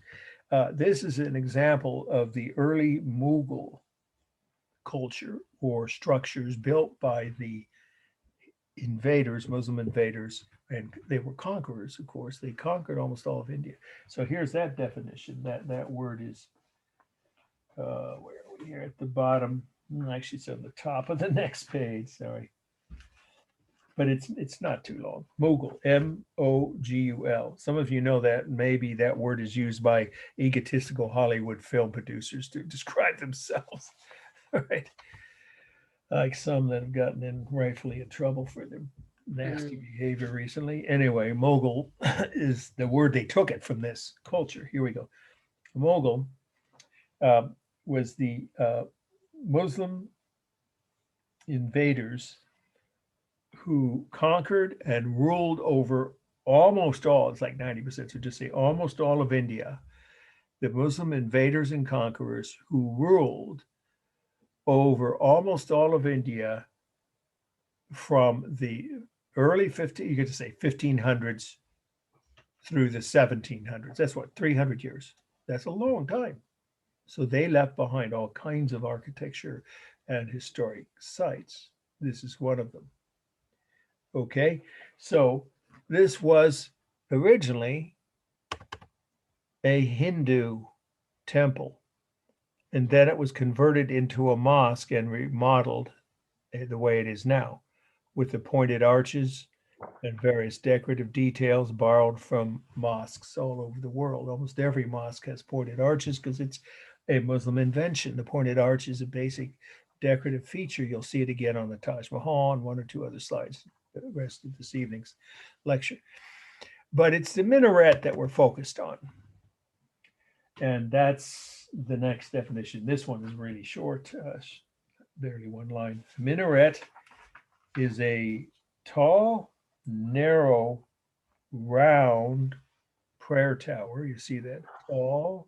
A: This is an example of the early Mughal culture or structures built by the invaders, Muslim invaders, and they were conquerors, of course. They conquered almost all of India. So here's that definition. That word is, where are we here at the bottom? Actually, it's on the top of the next page, sorry. But it's not too long. Mughal, M-O-G-U-L. Some of you know that maybe that word is used by egotistical Hollywood film producers to describe themselves, right? Like some that have gotten in rightfully in trouble for their nasty behavior recently. Anyway, Mughal is the word they took it from this culture. Here we go. Mughal was the Muslim invaders who conquered and ruled over almost all, it's like 90%, so just say almost all of India. The Muslim invaders and conquerors who ruled over almost all of India from the early 15, you could say 1500s through the 1700s. That's what, 300 years. That's a long time. So they left behind all kinds of architecture and historic sites. This is one of them. Okay, so this was originally a Hindu temple, and then it was converted into a mosque and remodeled the way it is now, with the pointed arches and various decorative details borrowed from mosques all over the world. Almost every mosque has pointed arches because it's a Muslim invention. The pointed arch is a basic decorative feature. You'll see it again on the Taj Mahal and one or two other slides the rest of this evening's lecture. But it's the minaret that we're focused on. And that's the next definition. This one is really short, barely one line. Minaret is a tall, narrow, round prayer tower. You see that? Tall,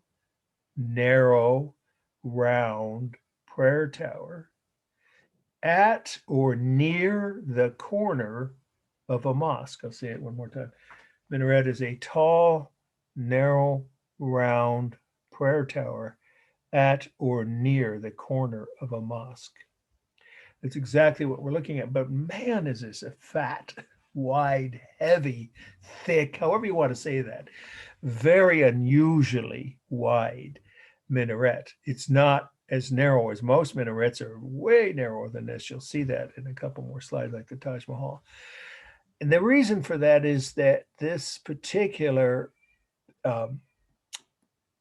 A: narrow, round prayer tower at or near the corner of a mosque. I'll say it one more time. Minaret is a tall, narrow, round prayer tower at or near the corner of a mosque. That's exactly what we're looking at. But man, is this a fat, wide, heavy, thick, however you want to say that, very unusually wide minaret. It's not as narrow as most minarets, are way narrower than this. You'll see that in a couple more slides, like the Taj Mahal. And the reason for that is that this particular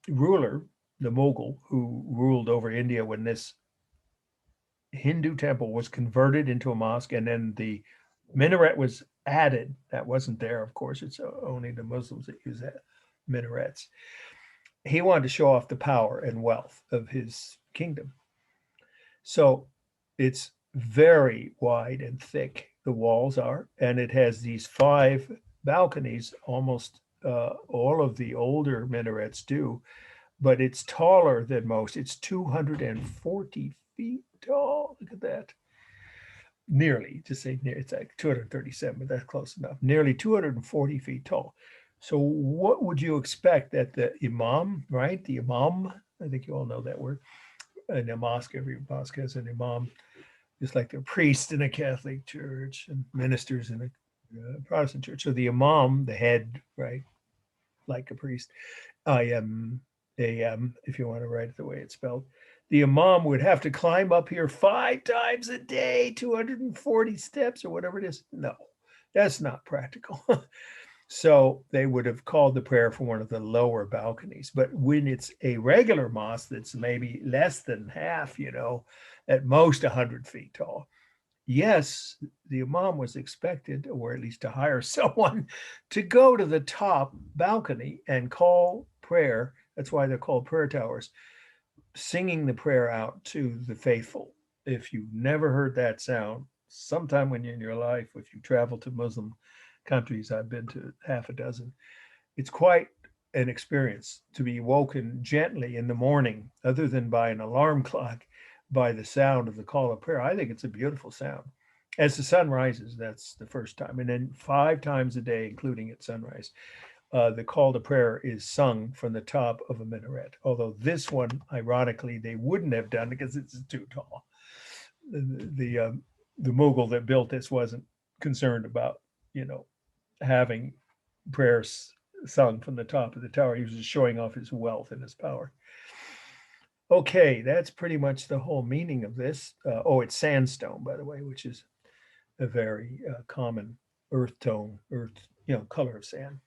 A: ruler, the Mughal, who ruled over India when this Hindu temple was converted into a mosque, and then the minaret was added. That wasn't there, of course. It's only the Muslims that use that minarets. He wanted to show off the power and wealth of his kingdom. So it's very wide and thick, the walls are, and it has these 5 balconies. Almost all of the older minarets do, but it's taller than most. It's 240 feet tall. Look at that. Nearly, to say near, it's like 237, but that's close enough. Nearly 240 feet tall. So what would you expect that the imam, right? The imam, I think you all know that word. In a mosque, every mosque has an imam, just like the priest in a Catholic church and ministers in a Protestant church. So the imam, the head, right? Like a priest. I-M, A-M, if you want to write it the way it's spelled. The imam would have to climb up here 5 times a day, 240 steps or whatever it is. No, that's not practical. So they would have called the prayer from one of the lower balconies. But when it's a regular mosque that's maybe less than half, at most 100 feet tall, yes, the imam was expected, or at least to hire someone, to go to the top balcony and call prayer. That's why they're called prayer towers, singing the prayer out to the faithful. If you've never heard that sound, sometime when you're in your life, if you travel to Muslim countries. I've been to half a dozen. It's quite an experience to be woken gently in the morning, other than by an alarm clock, by the sound of the call of prayer. I think it's a beautiful sound. As the sun rises, that's the first time. And then 5 times a day, including at sunrise, the call to prayer is sung from the top of a minaret. Although this one, ironically, they wouldn't have done because it's too tall. The Mughal that built this wasn't concerned about, having prayers sung from the top of the tower. He was just showing off his wealth and his power. Okay, that's pretty much the whole meaning of this. It's sandstone, by the way, which is a very common earth tone, color of sand,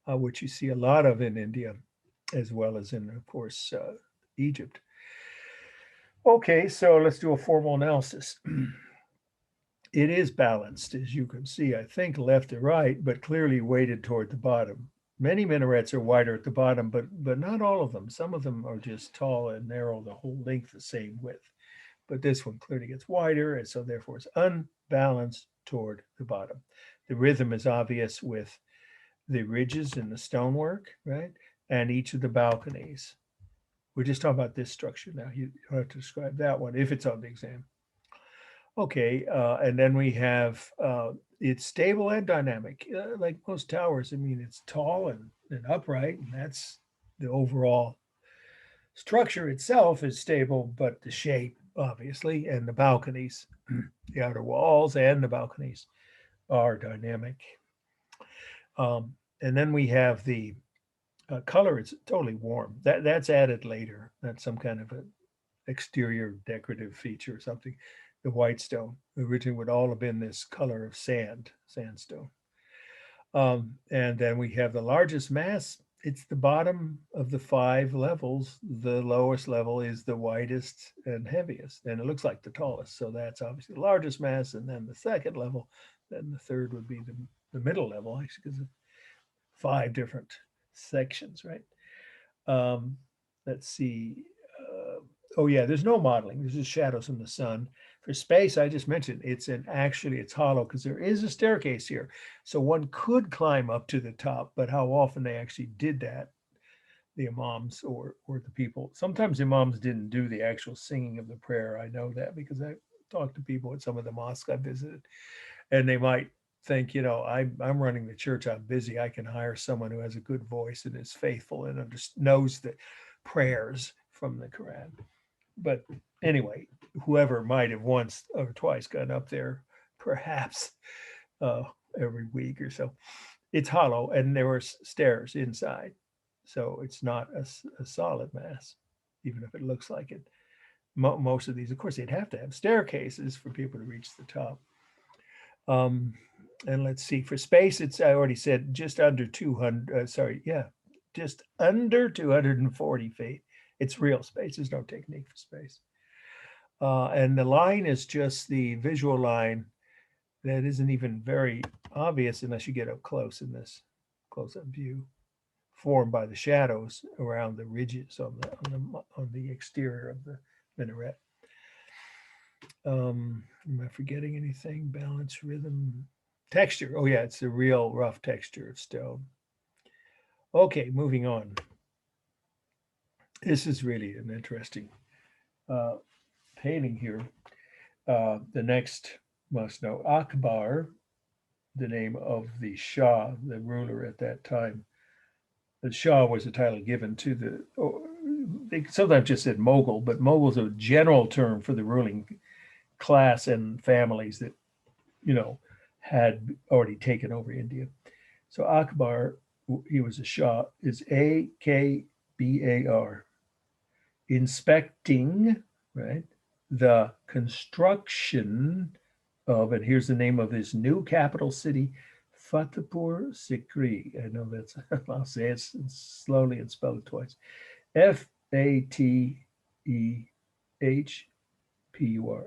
A: which you see a lot of in India, as well as in, of course, Egypt. Okay, so let's do a formal analysis. It is balanced, as you can see, I think left to right, but clearly weighted toward the bottom. Many minarets are wider at the bottom, but not all of them. Some of them are just tall and narrow, the whole length the same width. But this one clearly gets wider, and so therefore it's unbalanced toward the bottom. The rhythm is obvious with the ridges in the stonework, right? And each of the balconies. We're just talking about this structure now. You don't have to describe that one if it's on the exam. Okay, and then we have it's stable and dynamic, like most towers. I mean, it's tall and upright, and that's the overall structure itself is stable, but the shape, obviously, and the balconies, the outer walls and the balconies are dynamic. And then we have the color. It's totally warm. That's added later. That's some kind of an exterior decorative feature or something. The white stone originally would all have been this color of sandstone. And then we have the largest mass. It's the bottom of the 5 levels. The lowest level is the widest and heaviest, and it looks like the tallest. So that's obviously the largest mass, and then the second level. Then the third would be the middle level, actually, because of 5 different sections, right? Let's see. There's no modeling. There's just shadows in the sun. For space, I just mentioned it's hollow because there is a staircase here. So one could climb up to the top, but how often they actually did that, the imams or the people. Sometimes imams didn't do the actual singing of the prayer. I know that because I talked to people at some of the mosques I visited, and they might think, I'm running the church, I'm busy, I can hire someone who has a good voice and is faithful and knows the prayers from the Quran. But anyway, whoever might have once or twice gone up there, perhaps every week or so, it's hollow and there were stairs inside. So it's not a solid mass, even if it looks like it. Most of these, of course, they'd have to have staircases for people to reach the top. And let's see, for space, I already said just under 240 feet. It's real space. There's no technique for space. And the line is just the visual line that isn't even very obvious unless you get up close in this close-up view, formed by the shadows around the ridges on the exterior of the minaret. Am I forgetting anything? Balance, rhythm, texture. Oh yeah, it's a real rough texture of stone. Okay, moving on. This is really an interesting painting here. The next must know Akbar, the name of the Shah, the ruler at that time. The Shah was a title given to they sometimes just said Mughal, but Mughal is a general term for the ruling class and families that, had already taken over India. So Akbar, he was a Shah, is Akbar, inspecting, right, the construction of, and here's the name of his new capital city, Fatehpur Sikri. I know that's, I'll say it slowly and spell it twice. Fatehpur, Fatehpur,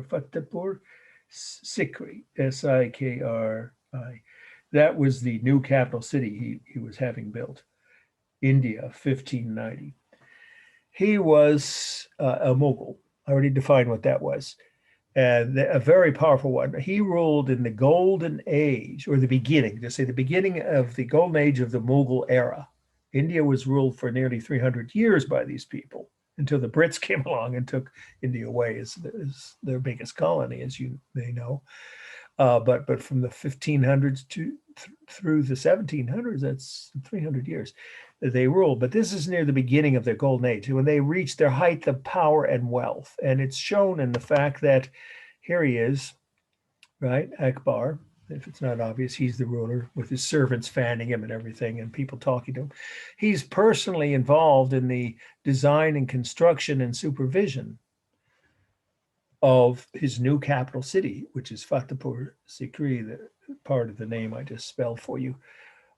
A: Fatehpur Sikri, Sikri. That was the new capital city he was having built. India, 1590. He was a Mughal. I already defined what that was. and a very powerful one. He ruled in the golden age, or the beginning, just say the beginning of the golden age of the Mughal era. India was ruled for nearly 300 years by these people until the Brits came along and took India away as their biggest colony, as you may know. But from the 1500s through the 1700s, that's 300 years they ruled. But this is near the beginning of their golden age, when they reached their height of power and wealth. And it's shown in the fact that here he is, right? Akbar. If it's not obvious, he's the ruler with his servants fanning him and everything and people talking to him. He's personally involved in the design and construction and supervision of his new capital city, which is Fatehpur Sikri, the part of the name I just spelled for you,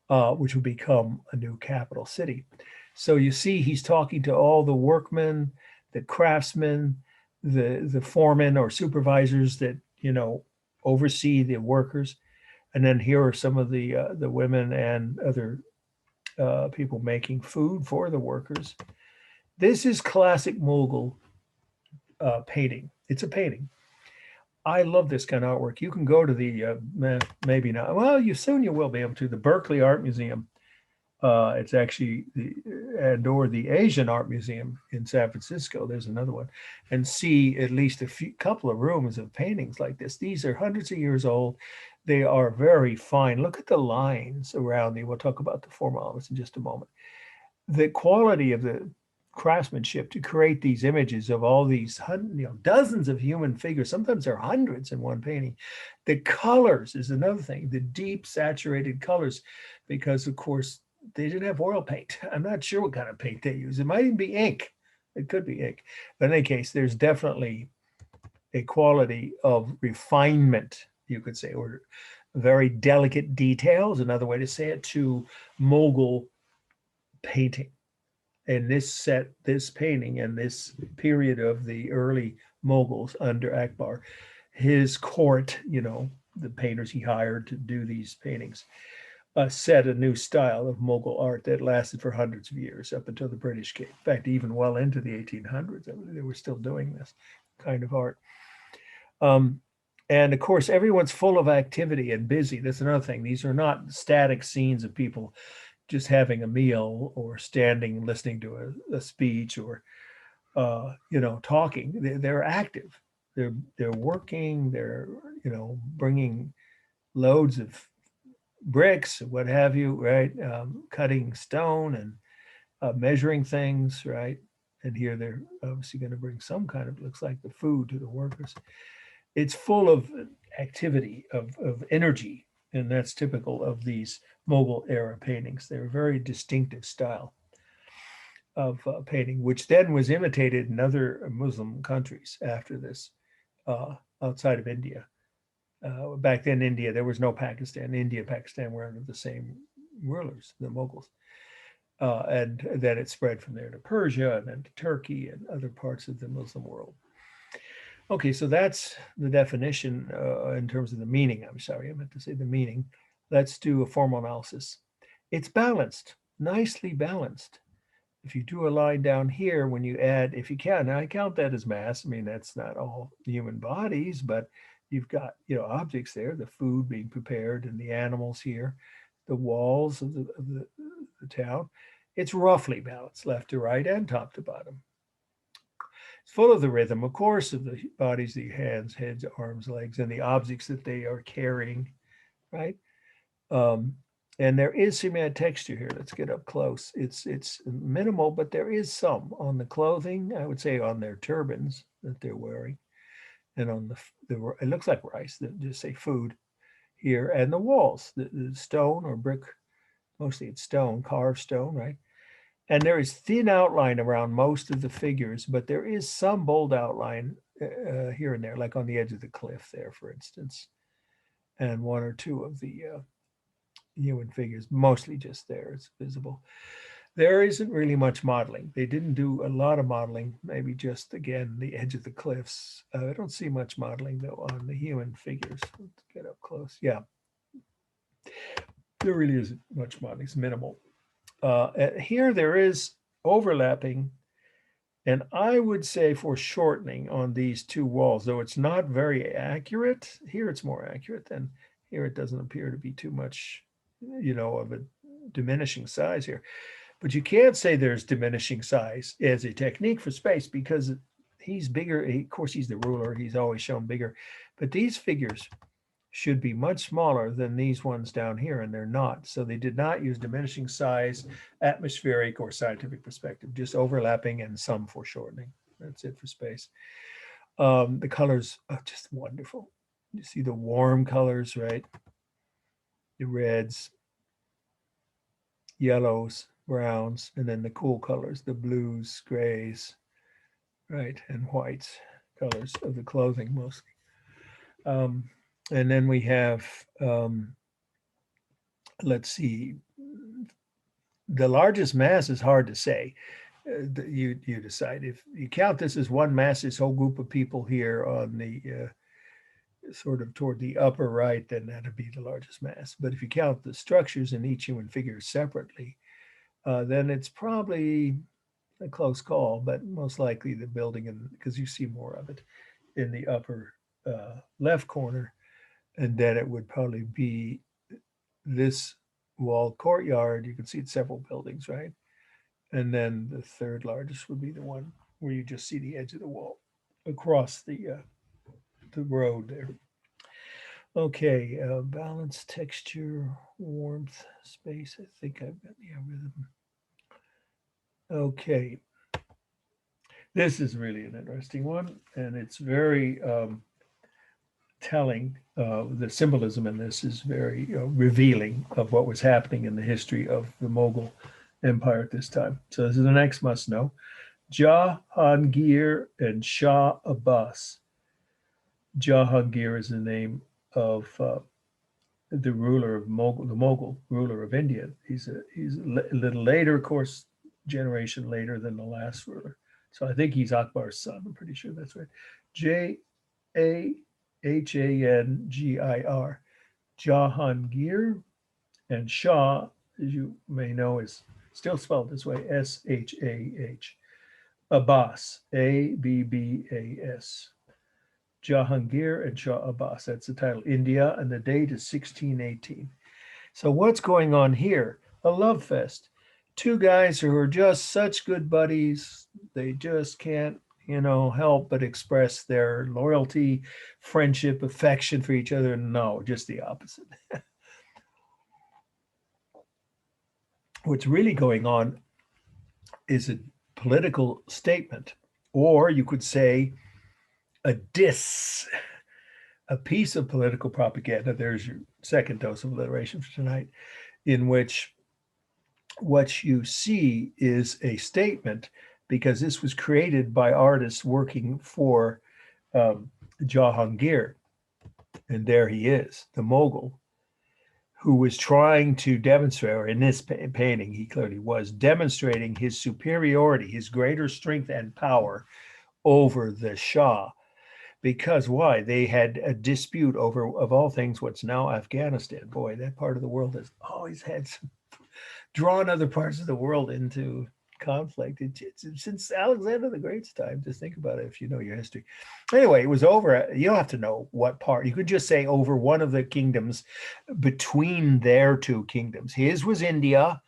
A: which will become a new capital city. So you see, he's talking to all the workmen, the craftsmen, the foremen or supervisors that, you know, oversee the workers. And then here are some of the women and other people making food for the workers. This is classic Mughal painting. It's a painting. I love this kind of artwork. You can go to the, maybe not, well, you will be able to, the Berkeley Art Museum. It's actually or the Asian Art Museum in San Francisco. There's another one, and see at least couple of rooms of paintings like this. These are hundreds of years old. They are very fine. Look at the lines around them. We'll talk about the form elements in just a moment. The quality of the craftsmanship to create these images of all these dozens of human figures. Sometimes there are hundreds in one painting. The colors is another thing. The deep saturated colors, because of course they didn't have oil paint. I'm not sure what kind of paint they use. It might even be ink. It could be ink. But in any case, there's definitely a quality of refinement, you could say, or very delicate details, another way to say it, to Mughal painting. And this painting and this period of the early Mughals under Akbar, his court, the painters he hired to do these paintings, set a new style of Mughal art that lasted for hundreds of years up until the British came. In fact, even well into the 1800s, they were still doing this kind of art. And of course, everyone's full of activity and busy. That's another thing. These are not static scenes of people just having a meal or standing listening to a speech or talking. They're active. They're working. They're bringing loads of bricks, what have you, right? Cutting stone and measuring things, right? And here they're obviously going to bring some kind of, looks like, the food to the workers. It's full of activity, of energy, and that's typical of these Mughal era paintings. They're a very distinctive style of painting, which then was imitated in other Muslim countries after this, outside of India. Back then, India, there was no Pakistan. India and Pakistan were under the same rulers, the Mughals. And then it spread from there to Persia and then to Turkey and other parts of the Muslim world. Okay, so that's the definition in terms of the meaning. I'm sorry, I meant to say the meaning. Let's do a formal analysis. It's balanced, nicely balanced. If you do a line down here, when you add, if you count, now I count that as mass. I mean, that's not all human bodies, but you've got, objects there, the food being prepared and the animals here, the walls of the town. It's roughly balanced, left to right and top to bottom. It's full of the rhythm, of course, of the bodies, the hands, heads, arms, legs, and the objects that they are carrying, right? And there is some texture here. Let's get up close. It's minimal, but there is some on the clothing, I would say on their turbans that they're wearing. And on it looks like rice, just say food here, and the walls, the stone or brick, mostly it's stone, carved stone, right? And there is thin outline around most of the figures, but there is some bold outline here and there, like on the edge of the cliff there, for instance, and one or two of the human figures, mostly just there, it's visible. There isn't really much modeling. They didn't do a lot of modeling, maybe just, again, the edge of the cliffs. I don't see much modeling, though, on the human figures. Let's get up close. Yeah. There really isn't much modeling. It's minimal. Here there is overlapping And I would say foreshortening on these two walls, though it's not very accurate. Here it's more accurate than here. It doesn't appear to be too much, of a diminishing size here. But you can't say there's diminishing size as a technique for space because he's bigger. Of course, he's the ruler. He's always shown bigger. But these figures should be much smaller than these ones down here, and they're not. So they did not use diminishing size, atmospheric, or scientific perspective, just overlapping and some foreshortening. That's it for space. The colors are just wonderful. You see the warm colors, right? The reds, yellows, browns, and then the cool colors, the blues, grays, right, and whites, colors of the clothing mostly. And then we have, let's see, the largest mass is hard to say. You decide. If you count this as one mass, this whole group of people here on the sort of toward the upper right, then that'd be the largest mass. But if you count the structures in each human figure separately, then it's probably a close call, but most likely the building, because you see more of it in the upper left corner. And then it would probably be this walled courtyard. You can see it's several buildings, right? And then the third largest would be the one where you just see the edge of the wall across the road there. Okay, balance, texture, warmth, space. I think I've got the algorithm. Okay. This is really an interesting one, and it's very telling. The symbolism in this is very revealing of what was happening in the history of the Mughal Empire at this time. So this is the next must know. Jahangir and Shah Abbas. Jahangir is the name of the ruler of Mughal, the Mughal ruler of India. He's a little later, of course, generation later than the last ruler. So I think he's Akbar's son. I'm pretty sure that's right. Jahangir, Jahangir, and Shah, as you may know, is still spelled this way, Shah. Abbas, Abbas. Jahangir and Shah Abbas. That's the title. India, and the date is 1618. So what's going on here? A love fest. Two guys who are just such good buddies. They just can't, help but express their loyalty, friendship, affection for each other. No, just the opposite. What's really going on is a political statement, or you could say a diss, a piece of political propaganda. There's your second dose of alliteration for tonight, in which what you see is a statement, because this was created by artists working for Jahangir. And there he is, the Mughal, who was trying to demonstrate, or in this painting, he clearly was demonstrating his superiority, his greater strength and power over the Shah. Because why? They had a dispute over, of all things, what's now Afghanistan. Boy, that part of the world has always had drawn other parts of the world into conflict. It's since Alexander the Great's time. Just think about it if you know your history. Anyway, it was over. You don't have to know what part. You could just say over one of the kingdoms between their two kingdoms. His was India,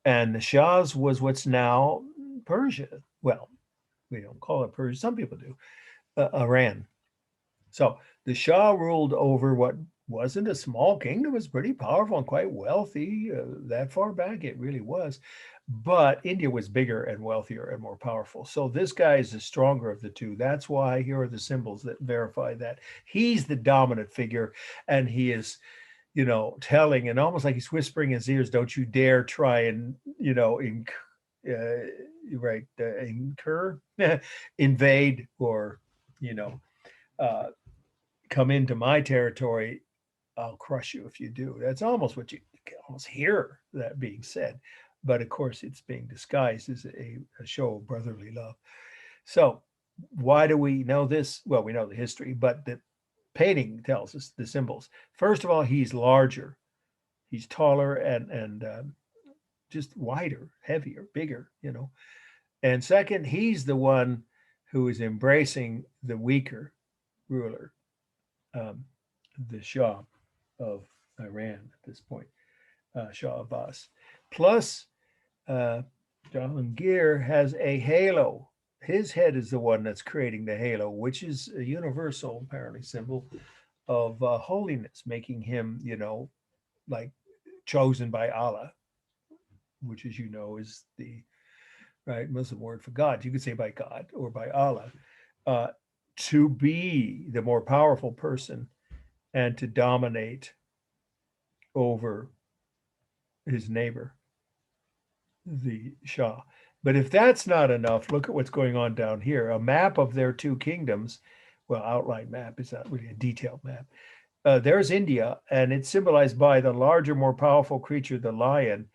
A: and the Shah's was what's now Persia. Well, we don't call it Persia. Some people do. Iran. So the Shah ruled over what wasn't a small kingdom. It was pretty powerful and quite wealthy. That far back, it really was. But India was bigger and wealthier and more powerful. So this guy is the stronger of the two. That's why here are the symbols that verify that. He's the dominant figure, and he is, telling, and almost like he's whispering in his ears, don't you dare try and, incur, invade, or, come into my territory. I'll crush you if you do. That's almost what you can almost hear that being said. But of course, it's being disguised as a show of brotherly love. So why do we know this? Well, we know the history, but the painting tells us the symbols. First of all, he's larger. He's taller and just wider, heavier, bigger, And second, he's the one who is embracing the weaker ruler, the Shah of Iran at this point, Shah Abbas. Plus, Jahangir has a halo. His head is the one that's creating the halo, which is a universal, apparently, symbol of holiness, making him, like chosen by Allah, which, as you know, is the right Muslim word for God. You could say by God or by Allah, to be the more powerful person and to dominate over his neighbor, the Shah. But if that's not enough, look at what's going on down here. A map of their two kingdoms, well, outline map, is not really a detailed map. There's India, and it's symbolized by the larger, more powerful creature, the lion,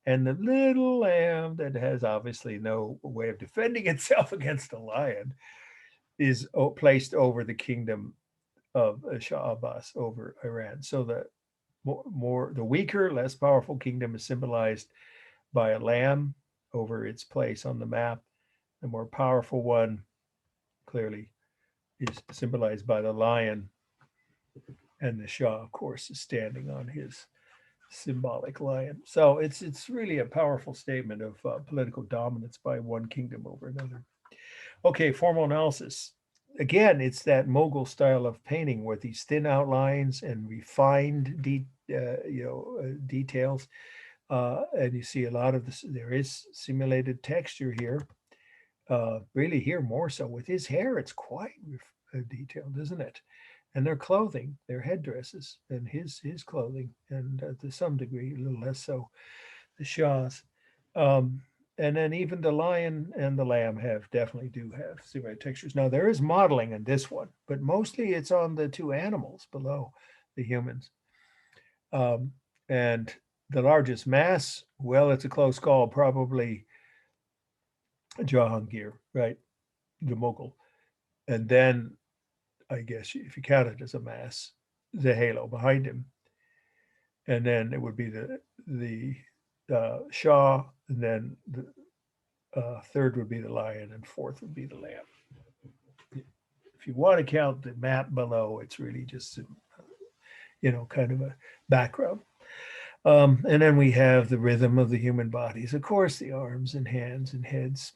A: and the little lamb that has obviously no way of defending itself against a lion is placed over the kingdom of Shah Abbas, over Iran. So the the weaker, less powerful kingdom is symbolized by a lamb over its place on the map. The more powerful one clearly is symbolized by the lion, and the Shah, of course, is standing on his symbolic lion. So it's really a powerful statement of political dominance by one kingdom over another. Okay, formal analysis. Again, it's that Mughal style of painting with these thin outlines and refined details. And you see a lot of this. There is simulated texture here. Really here more so with his hair. It's quite detailed, isn't it? And their clothing, their headdresses, and his clothing, and to some degree, a little less so, the Shah's. And then even the lion and the lamb definitely do have similar textures. Now there is modeling in this one, but mostly it's on the two animals below the humans. And the largest mass, well, it's a close call, probably Jahangir, right? The Mughal. And then I guess if you count it as a mass, the halo behind him. And then it would be the Shah, and then the third would be the lion, and fourth would be the lamb. If you want to count the map below, it's really just, kind of a background. And then we have the rhythm of the human bodies, of course, the arms and hands and heads.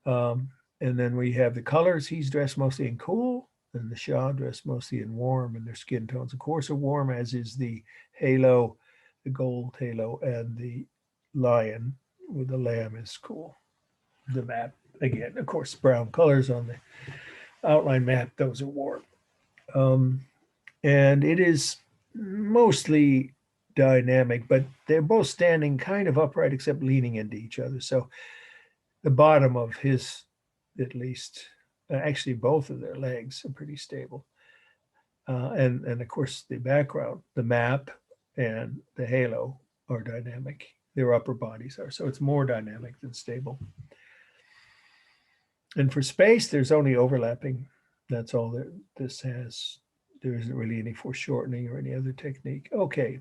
A: And then we have the colors. He's dressed mostly in cool, and the Shah dressed mostly in warm, and their skin tones, of course, are warm, as is the halo, the gold halo, and the lion with the lamb is cool. The map, again, of course, brown colors on the outline map, those are warm. And it is mostly dynamic, but they're both standing kind of upright except leaning into each other. So the bottom of his, at least, actually both of their legs are pretty stable. And of course the background, the map and the halo are dynamic. Their upper bodies are. So it's more dynamic than stable. And for space, there's only overlapping. That's all that this has. There isn't really any foreshortening or any other technique. Okay.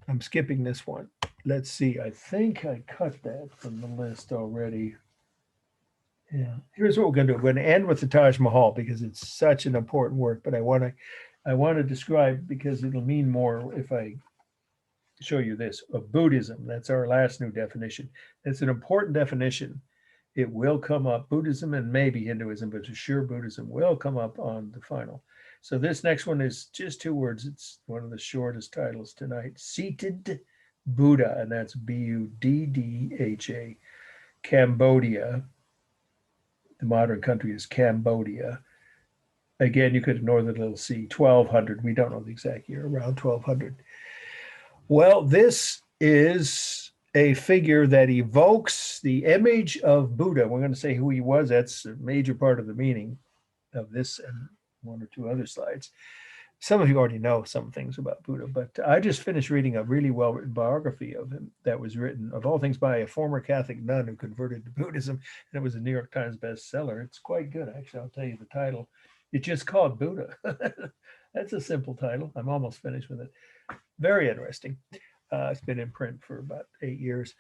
A: I'm skipping this one. Let's see. I think I cut that from the list already. Yeah. Here's what we're going to do. We're going to end with the Taj Mahal because it's such an important work, but I want to describe, because it'll mean more if I show you this, of Buddhism. That's our last new definition. It's an important definition. It will come up, Buddhism and maybe Hinduism, but for sure Buddhism will come up on the final. So this next one is just 2 words. It's one of the shortest titles tonight. Seated Buddha, and that's Buddha. Cambodia. The modern country is Cambodia. Again, you could ignore the little c, 1200. We don't know the exact year, around 1200. Well, this is a figure that evokes the image of Buddha. We're going to say who he was. That's a major part of the meaning of this and 1 or 2 other slides. Some of you already know some things about Buddha, but I just finished reading a really well-written biography of him that was written, of all things, by a former Catholic nun who converted to Buddhism, and it was a New York Times bestseller. It's quite good, actually. I'll tell you the title. It's just called Buddha. That's a simple title. I'm almost finished with it. Very interesting. It's been in print for about 8 years.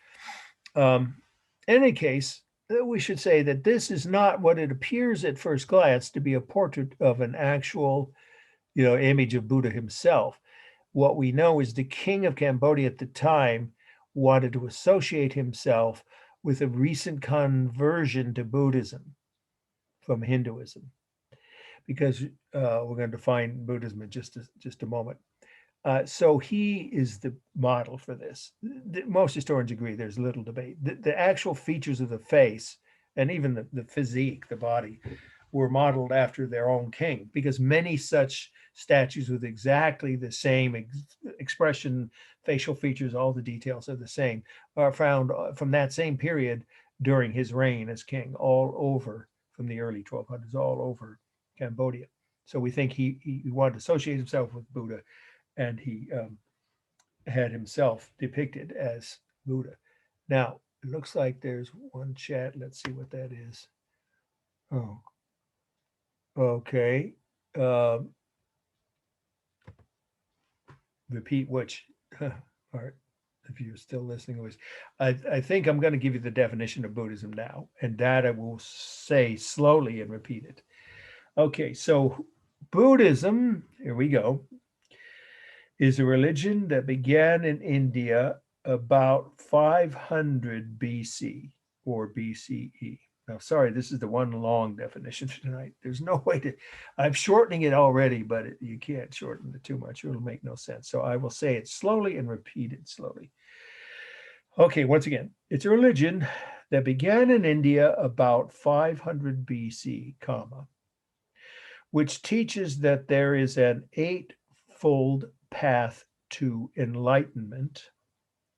A: In any case, we should say that this is not what it appears at first glance to be a portrait of an actual, image of Buddha himself. What we know is the king of Cambodia at the time wanted to associate himself with a recent conversion to Buddhism from Hinduism, because we're going to define Buddhism in just a moment. So he is the model for this. Most historians agree, there's little debate. The actual features of the face and even the physique, the body, were modeled after their own king, because many such statues with exactly the same expression, facial features, all the details are the same, are found from that same period during his reign as king, all over from the early 1200s, all over Cambodia. So we think he wanted to associate himself with Buddha, and he had himself depicted as Buddha. Now, it looks like there's one chat. Let's see what that is. Oh, okay. Repeat which part, if you're still listening. Was I think I'm going to give you the definition of Buddhism now, and that I will say slowly and repeat it. Okay, so Buddhism, here we go, is a religion that began in India about 500 BC or BCE. Now, sorry, this is the one long definition for tonight. There's no way to, I'm shortening it already, but you can't shorten it too much. It'll make no sense. So I will say it slowly and repeat it slowly. Okay, once again, it's a religion that began in India about 500 BC, comma, which teaches that there is an eightfold path to enlightenment,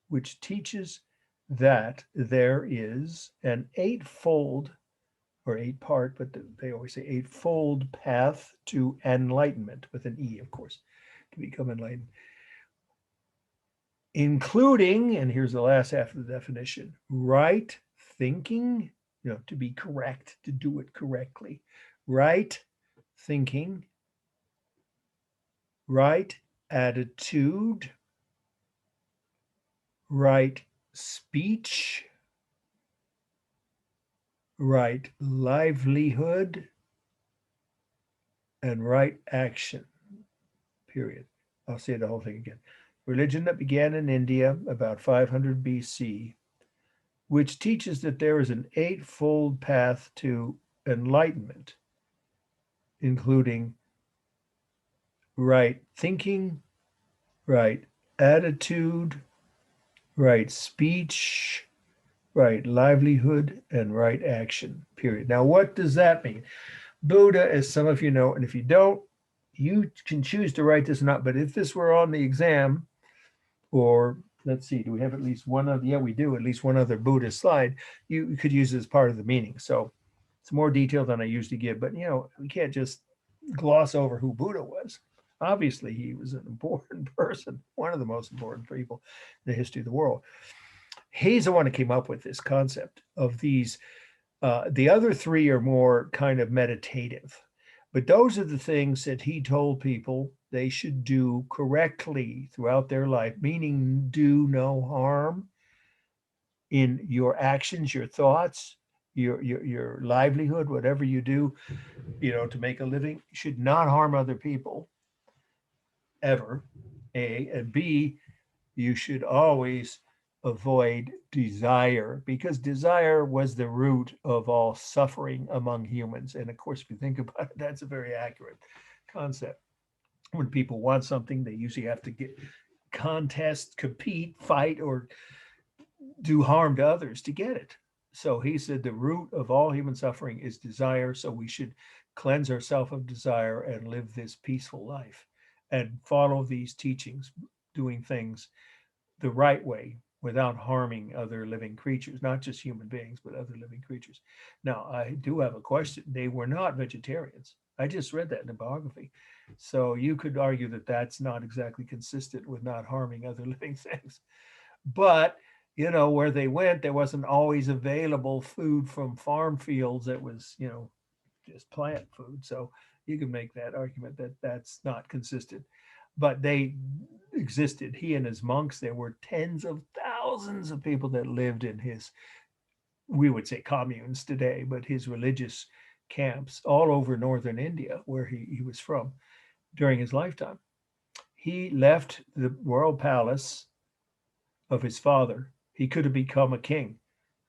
A: which teaches that there is an eightfold or eight part, but they always say eightfold path to enlightenment with an E, of course, to become enlightened, including, and here's the last half of the definition, right thinking, to be correct, to do it correctly, right thinking, right attitude, right speech, right livelihood, and right action, period. I'll say the whole thing again. Religion that began in India about 500 BC, which teaches that there is an eightfold path to enlightenment, including right thinking, right attitude, right speech, right livelihood, and right action, period. Now, what does that mean? Buddha, as some of you know, and if you don't, you can choose to write this or not, but if this were on the exam, or let's see, do we have at least one other? Yeah, we do, at least one other Buddhist slide. You could use it as part of the meaning. So it's more detail than I usually give, but we can't just gloss over who Buddha was. Obviously, he was an important person, one of the most important people in the history of the world. He's the one who came up with this concept of these. The other three are more kind of meditative, but those are the things that he told people they should do correctly throughout their life, meaning do no harm in your actions, your thoughts, your livelihood, whatever you do, to make a living. You should not harm other people ever, A, and B, you should always avoid desire, because desire was the root of all suffering among humans. And of course, if you think about it, that's a very accurate concept. When people want something, they usually have to contest, compete, fight, or do harm to others to get it. So he said the root of all human suffering is desire. So we should cleanse ourselves of desire and live this peaceful life and follow these teachings, doing things the right way without harming other living creatures, not just human beings, but other living creatures. Now, I do have a question. They were not vegetarians. I just read that in the biography. So you could argue that that's not exactly consistent with not harming other living things. But, where they went, there wasn't always available food from farm fields that was, just plant food. So you can make that argument that that's not consistent. But they existed. He and his monks, there were tens of thousands of people that lived in his we would say communes today, but his religious camps all over northern India, where he was from during his lifetime. He left the royal palace of his father. He could have become a king.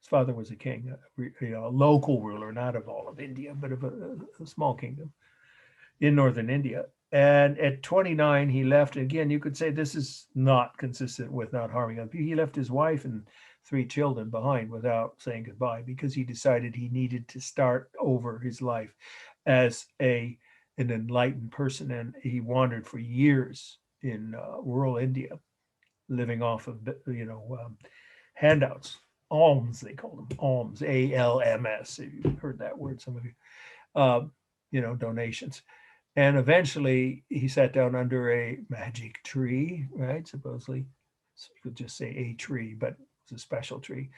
A: His father was a king, a local ruler, not of all of India, but of a small kingdom in northern India. And at 29, he left. Again, you could say this is not consistent with not harming other people. He left his wife and 3 children behind without saying goodbye, because he decided he needed to start over his life as an enlightened person. And he wandered for years in rural India, living off of handouts, alms, they call them alms, ALMS. If you've heard that word, some of you, donations. And eventually he sat down under a magic tree, right? Supposedly, so you could just say a tree, but it's a special tree,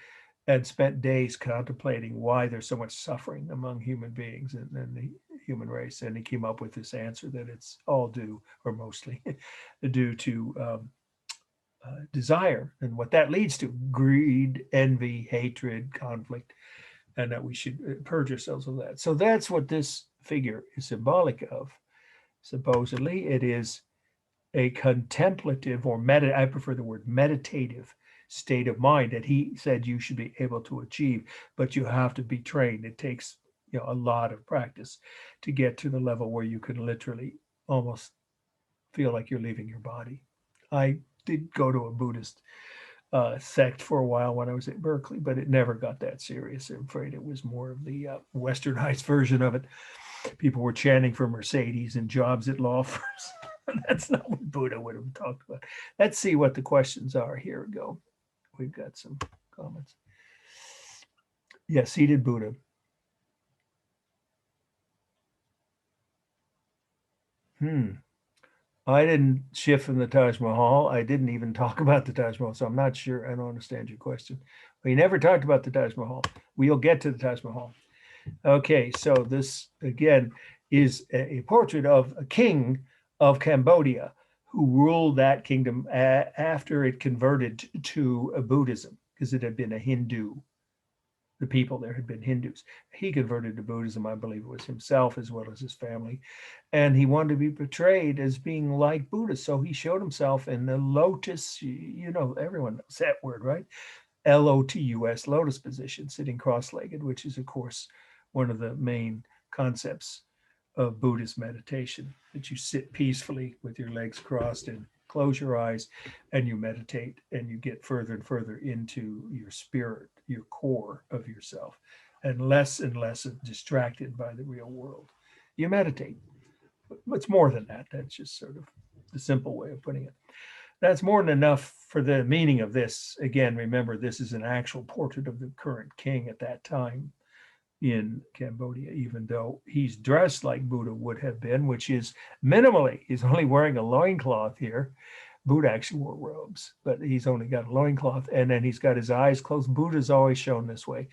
A: and spent days contemplating why there's so much suffering among human beings and the human race. And he came up with this answer that it's all due, or mostly due to desire, and what that leads to: greed, envy, hatred, conflict, and that we should purge ourselves of that. So that's what this figure is symbolic of. Supposedly, it is a contemplative, or I prefer the word meditative state of mind that he said you should be able to achieve, but you have to be trained. It takes a lot of practice to get to the level where you can literally almost feel like you're leaving your body. I did go to a Buddhist sect for a while when I was at Berkeley, but it never got that serious. I'm afraid it was more of the westernized version of it. People were chanting for Mercedes and jobs at law firms. That's not what Buddha would have talked about. Let's see what the questions are. Here we go. We've got some comments. Yeah, seated Buddha. I didn't shift from the Taj Mahal. I didn't even talk about the Taj Mahal, so I'm not sure. I don't understand your question. We never talked about the Taj Mahal. We'll get to the Taj Mahal. Okay, so this, again, is a portrait of a king of Cambodia who ruled that kingdom after it converted to Buddhism, because it had been a Hindu. The people there had been Hindus. He converted to Buddhism, I believe it was himself as well as his family. And he wanted to be portrayed as being like Buddha. So he showed himself in the lotus, everyone knows that word, right? LOTUS, lotus position, sitting cross-legged, which is, of course, one of the main concepts of Buddhist meditation, that you sit peacefully with your legs crossed and close your eyes, and you meditate, and you get further and further into your spirit, your core of yourself, and less distracted by the real world. You meditate. But it's more than that. That's just sort of the simple way of putting it. That's more than enough for the meaning of this. Again, remember, this is an actual portrait of the current king at that time in Cambodia, even though he's dressed like Buddha would have been, which is minimally. He's only wearing a loincloth here. Buddha actually wore robes, but he's only got a loincloth, and then he's got his eyes closed. Buddha's always shown this way.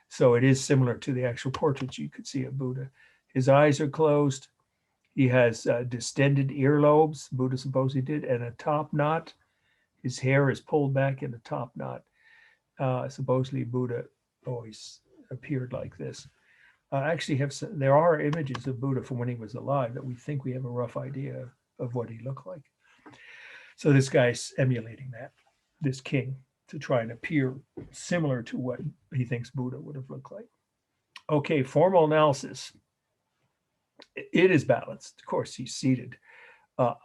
A: So it is similar to the actual portrait you could see of Buddha. His eyes are closed. He has distended earlobes, Buddha supposedly did, and a top knot. His hair is pulled back in a top knot. Supposedly Buddha always appeared like this. There are images of Buddha from when he was alive that we think we have a rough idea of what he looked like. So this guy's emulating that, this king, to try and appear similar to what he thinks Buddha would have looked like. Okay, formal analysis. It is balanced. Of course, he's seated.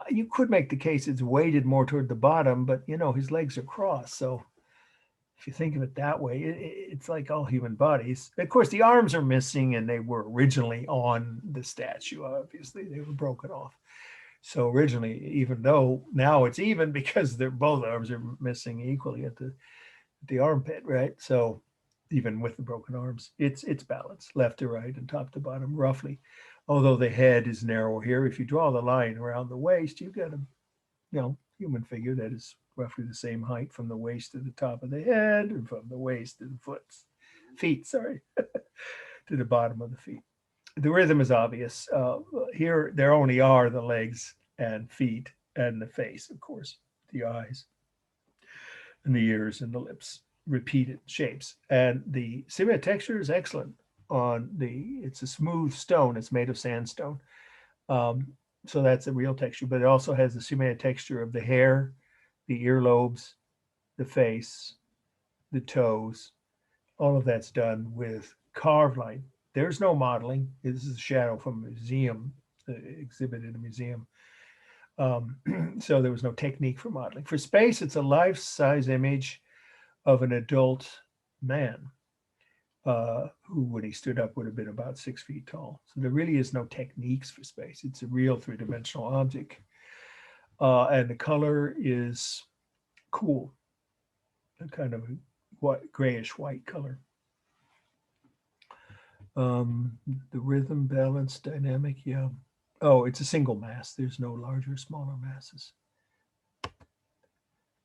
A: You could make the case it's weighted more toward the bottom, but his legs are crossed. So if you think of it that way, it's like all human bodies. Of course, the arms are missing, and they were originally on the statue. Obviously, they were broken off. So originally, even though now it's even because both arms are missing equally at the armpit, right? So even with the broken arms, it's balanced, left to right and top to bottom, roughly. Although the head is narrow here, if you draw the line around the waist, you've got a human figure that is roughly the same height from the waist to the top of the head, and from the waist to the feet, to the bottom of the feet. The rhythm is obvious. Here, there only are the legs and feet and the face, of course, the eyes and the ears and the lips. repeated shapes. And the cement texture is excellent on it's a smooth stone. It's made of sandstone. So that's a real texture, but it also has the cement texture of the hair, the earlobes, the face, the toes. All of that's done with carved line. There's no modeling. This is a shadow from a museum, exhibit in a museum. So there was no technique for modeling. For space, it's a life-size image of an adult man who, when he stood up, would have been about 6 feet tall. So there really is no techniques for space. It's a real three-dimensional object. And the color is cool, a kind of grayish white color. The rhythm, balance, dynamic, yeah. Oh, it's a single mass. There's no larger, smaller masses.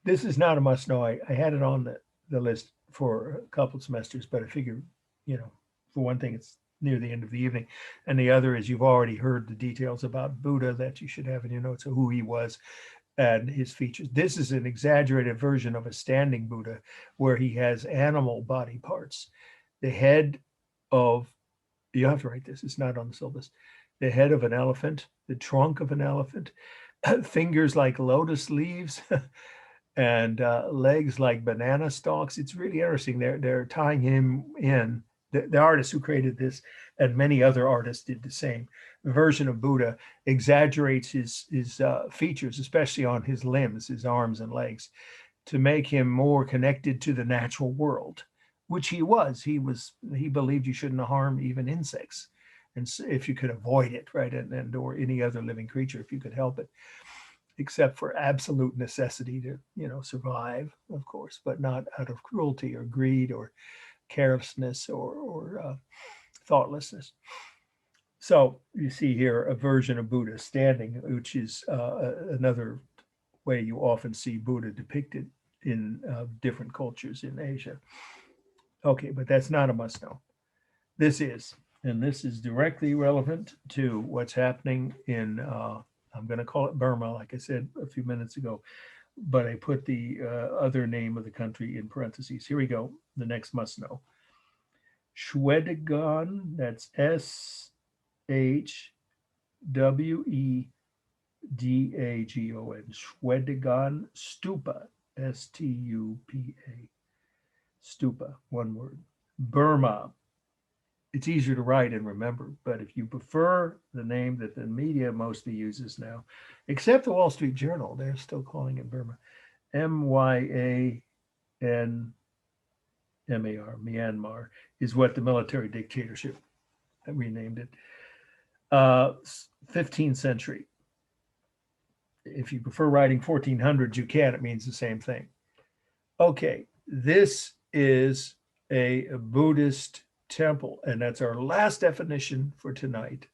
A: This is not a must know. I had it on the list for a couple of semesters, but I figured, for one thing, it's near the end of the evening. And the other is you've already heard the details about Buddha that you should have in your notes of who he was and his features. This is an exaggerated version of a standing Buddha where he has animal body parts. The head of, you have to write this, it's not on the syllabus. The head of an elephant, the trunk of an elephant, fingers like lotus leaves, and legs like banana stalks. It's really interesting. They're tying him in. The artist who created this and many other artists did the same. The version of Buddha exaggerates his features, especially on his limbs, his arms and legs, to make him more connected to the natural world, which he was. He believed you shouldn't harm even insects, and so if you could avoid it, right, and or any other living creature if you could help it, except for absolute necessity to survive, of course, but not out of cruelty or greed or carelessness or thoughtlessness. So you see here a version of Buddha standing, which is another way you often see Buddha depicted in different cultures in Asia. Okay, but that's not a must know. This is, and this is directly relevant to what's happening in, I'm going to call it Burma, like I said a few minutes ago, but I put the other name of the country in parentheses. Here we go. The next must know. Shwedagon, that's SHWEDAGON, Shwedagon Stupa, STUPA, Stupa, one word. Burma. It's easier to write and remember, but if you prefer the name that the media mostly uses now, except the Wall Street Journal, they're still calling it Burma. MYANMAR, Myanmar, is what the military dictatorship renamed it. 15th century. If you prefer writing 1400s, you can. It means the same thing. Okay, this is a Buddhist temple, and that's our last definition for tonight.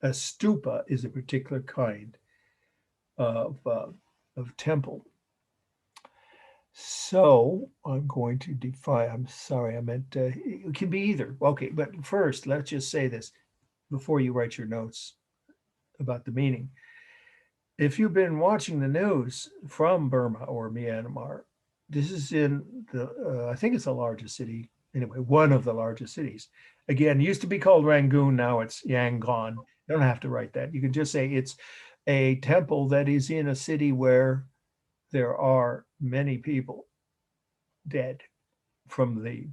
A: A stupa is a particular kind of temple. So I'm going to define, I'm sorry, I meant it can be either. Okay, but first, let's just say this before you write your notes about the meaning. If you've been watching the news from Burma or Myanmar, this is in the, I think it's the largest city, anyway, one of the largest cities. Again, it used to be called Rangoon, now it's Yangon. You don't have to write that. You can just say it's a temple that is in a city where there are many people dead from the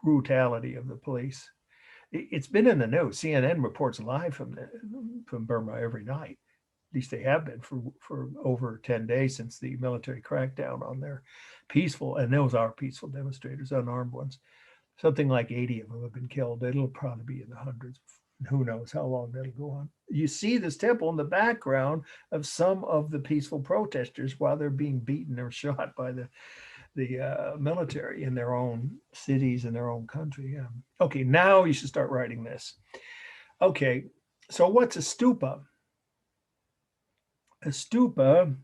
A: brutality of the police. It's been in the news. CNN reports live from Burma every night. At least they have been for over 10 days since the military crackdown on their peaceful, and those are peaceful demonstrators, unarmed ones. Something like 80 of them have been killed. It'll probably be in the hundreds. Who knows how long that'll go on. You see this temple in the background of some of the peaceful protesters while they're being beaten or shot by the military in their own cities and their own country. Okay, now you should start writing this. Okay, so what's a stupa? A stupa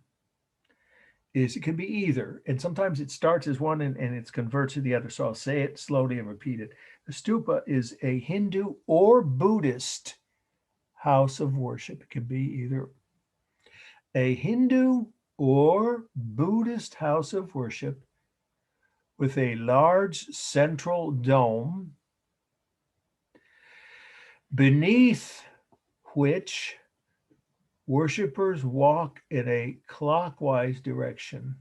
A: is, it can be either, and sometimes it starts as one and it's converts to the other. So I'll say it slowly and repeat it. A stupa is a Hindu or Buddhist house of worship. It can be either a Hindu or Buddhist house of worship with a large central dome, beneath which worshippers walk in a clockwise direction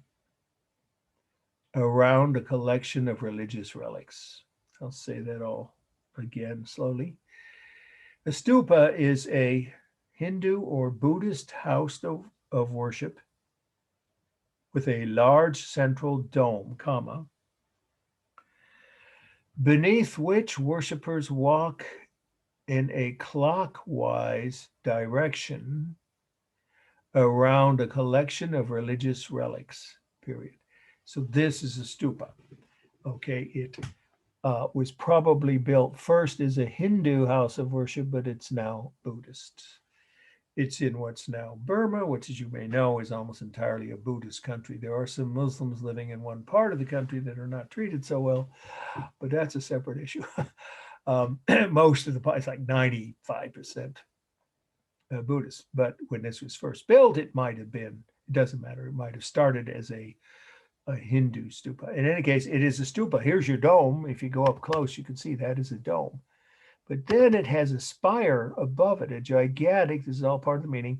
A: around a collection of religious relics. I'll say that all again slowly. A stupa is a Hindu or Buddhist house of worship with a large central dome, comma, beneath which worshippers walk in a clockwise direction around a collection of religious relics, period. So this is a stupa. Okay, it was probably built first as a Hindu house of worship, but it's now Buddhist. It's in what's now Burma, which, as you may know, is almost entirely a Buddhist country. There are some Muslims living in one part of the country that are not treated so well, but that's a separate issue. Most of the, it's like 95% Buddhist. But when this was first built, it might have been, it doesn't matter, it might have started as a Hindu stupa. In any case, it is a stupa. Here's your dome. If you go up close, you can see that is a dome. But then it has a spire above it, a gigantic, this is all part of the meaning,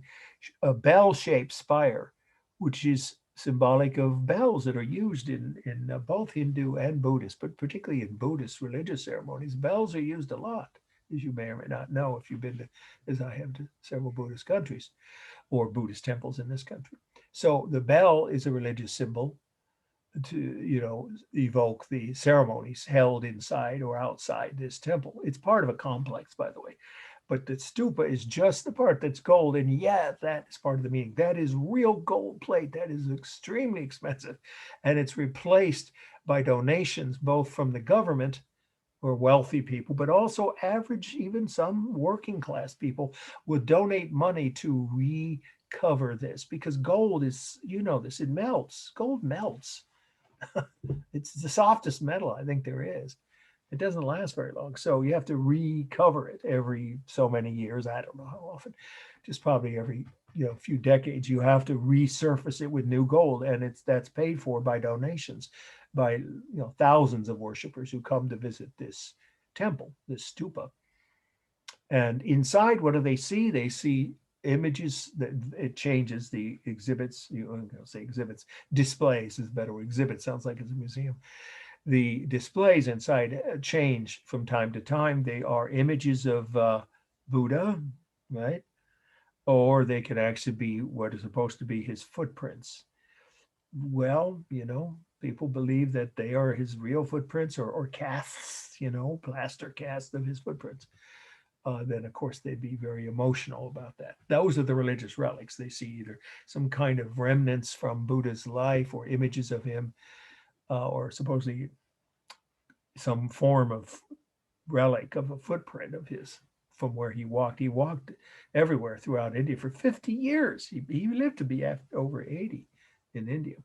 A: a bell-shaped spire, which is symbolic of bells that are used in both Hindu and Buddhist, but particularly in Buddhist religious ceremonies. Bells are used a lot, as you may or may not know if you've been to, as I have, to several Buddhist countries or Buddhist temples in this country. So the bell is a religious symbol to, you know, evoke the ceremonies held inside or outside this temple. It's part of a complex, by the way, but the stupa is just the part that's gold. And yeah, that is part of the meaning. That is real gold plate. That is extremely expensive. And it's replaced by donations, both from the government or wealthy people, but also average, even some working class people would donate money to recover this, because gold is, you know this, it melts. Gold melts. It's the softest metal I think there is. It doesn't last very long. So you have to recover it every so many years. I don't know how often, just probably every, you know, few decades, you have to resurface it with new gold. And that's paid for by donations, by, you know, thousands of worshipers who come to visit this temple, this stupa. And inside, what do they see? They see images that it changes the exhibits. You say exhibits, displays is better. Exhibit sounds like it's a museum. The displays inside change from time to time. They are images of Buddha, right? Or they can actually be what is supposed to be his footprints. Well, you know, people believe that they are his real footprints or casts, you know, plaster casts of his footprints. Then of course they'd be very emotional about that. Those are the religious relics. They see either some kind of remnants from Buddha's life or images of him, or supposedly some form of relic of a footprint of his from where he walked. He walked everywhere throughout India for 50 years. He lived to be over 80 in India.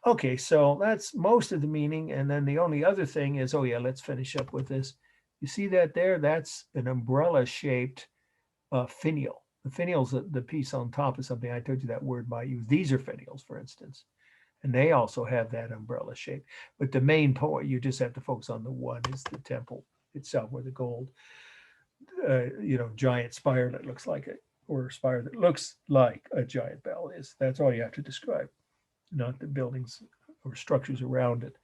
A: Okay, so that's most of the meaning. And then the only other thing is, oh yeah, let's finish up with this. You see that there? That's an umbrella-shaped finial. The finial's the piece on top of something. I told you that word might use. These are finials, for instance. And they also have that umbrella shape. But the main point, you just have to focus on the one, is the temple itself, where the gold, you know, giant spire that looks like it, or a spire that looks like a giant bell is. That's all you have to describe, not the buildings or structures around it.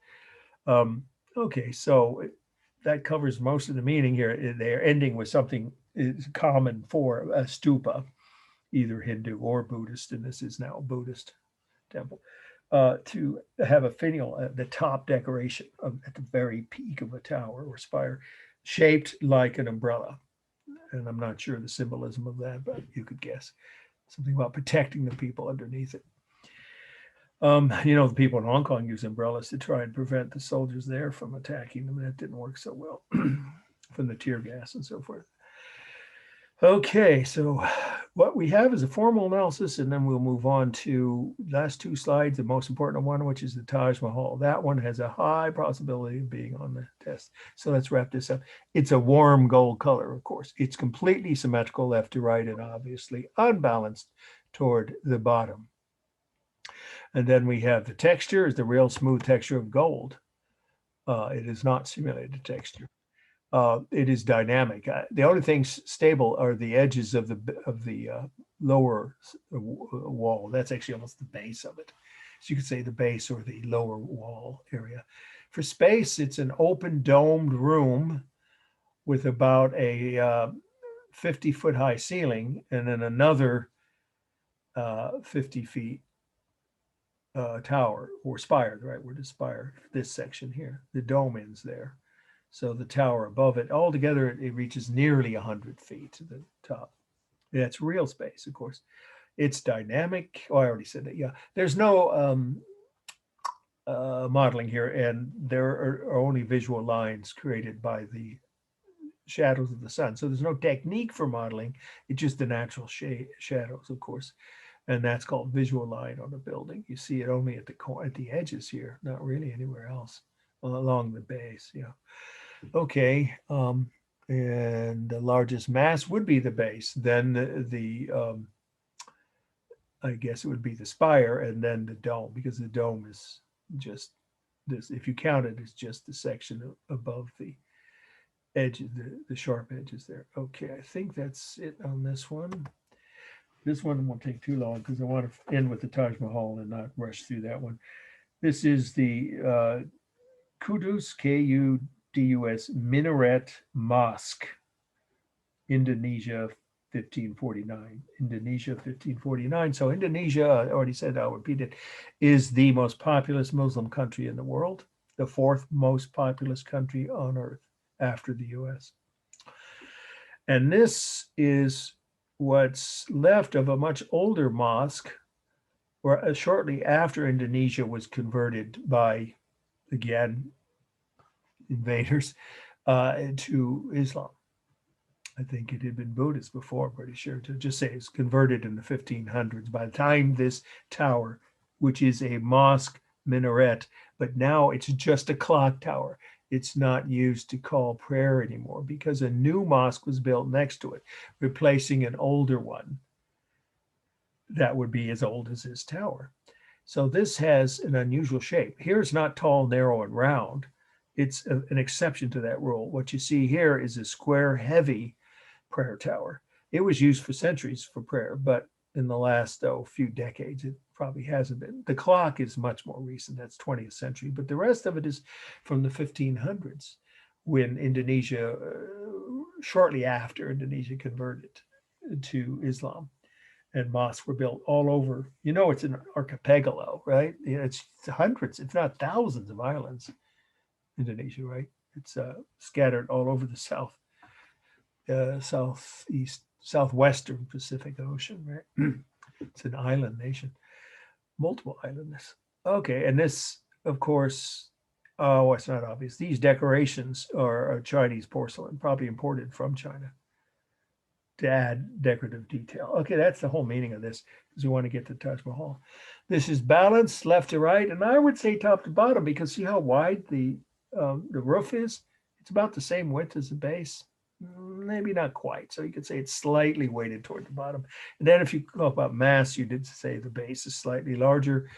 A: Okay, so that covers most of the meaning here. They're ending with something is common for a stupa, either Hindu or Buddhist, and this is now a Buddhist temple, to have a finial at the top decoration at the very peak of a tower or spire, shaped like an umbrella. And I'm not sure the symbolism of that, but you could guess. Something about protecting the people underneath it. You know, the people in Hong Kong use umbrellas to try and prevent the soldiers there from attacking them. That didn't work so well from the tear gas and so forth. Okay, so what we have is a formal analysis, and then we'll move on to last two slides, the most important one, which is the Taj Mahal. That one has a high possibility of being on the test. So let's wrap this up. It's a warm gold color, of course. It's completely symmetrical left to right and obviously unbalanced toward the bottom. And then we have the texture is the real smooth texture of gold. It is not simulated texture. It is dynamic. The only things stable are the edges of the lower wall. That's actually almost the base of it. So you could say the base or the lower wall area. For space, it's an open domed room with about a 50-foot high ceiling and then another 50 feet tower or spire, the right word is spire, this section here. The dome ends there. So the tower above it, altogether, it reaches nearly 100 feet to the top. That's real space, of course. It's dynamic. Oh, I already said that. Yeah, there's no modeling here, and there are only visual lines created by the shadows of the sun. So there's no technique for modeling. It's just the natural shadows, of course, and that's called visual line on a building. You see it only at the edges here, not really anywhere else along the base. Yeah. Okay, and the largest mass would be the base. Then I guess it would be the spire, and then the dome, because the dome is just this. If you count it, it's just the section above the edges, the sharp edges there. Okay, I think that's it on this one. This one won't take too long because I want to end with the Taj Mahal and not rush through that one. This is the Kudus, Kudus Minaret Mosque, Indonesia, 1549. Indonesia, 1549. So Indonesia, I already said, I'll repeat it, is the most populous Muslim country in the world, the fourth most populous country on earth after the US. And this is what's left of a much older mosque, or shortly after Indonesia was converted by, again, invaders to Islam. I think it had been Buddhist before, pretty sure, to just say it's converted in the 1500s. By the time this tower, which is a mosque minaret, but now it's just a clock tower. It's not used to call prayer anymore because a new mosque was built next to it, replacing an older one that would be as old as this tower. So this has an unusual shape. Here it's not tall, narrow, and round. It's an exception to that rule. What you see here is a square, heavy prayer tower. It was used for centuries for prayer, but in the last few decades, it probably hasn't been. The clock is much more recent. That's 20th century, but the rest of it is from the 1500s, when Indonesia, shortly after Indonesia converted to Islam, and mosques were built all over. You know, it's an archipelago, right? It's hundreds, if not thousands of islands. Indonesia, right? It's scattered all over the southwestern Pacific Ocean, right? It's an island nation, multiple islands. Okay, and this, of course, oh, it's not obvious. These decorations are Chinese porcelain, probably imported from China to add decorative detail. Okay, that's the whole meaning of this, because we want to get to Taj Mahal. This is balanced left to right, and I would say top to bottom, because see how wide the roof is? It's about the same width as the base. Maybe not quite. So you could say it's slightly weighted toward the bottom. And then if you talk about mass, you did say the base is slightly larger.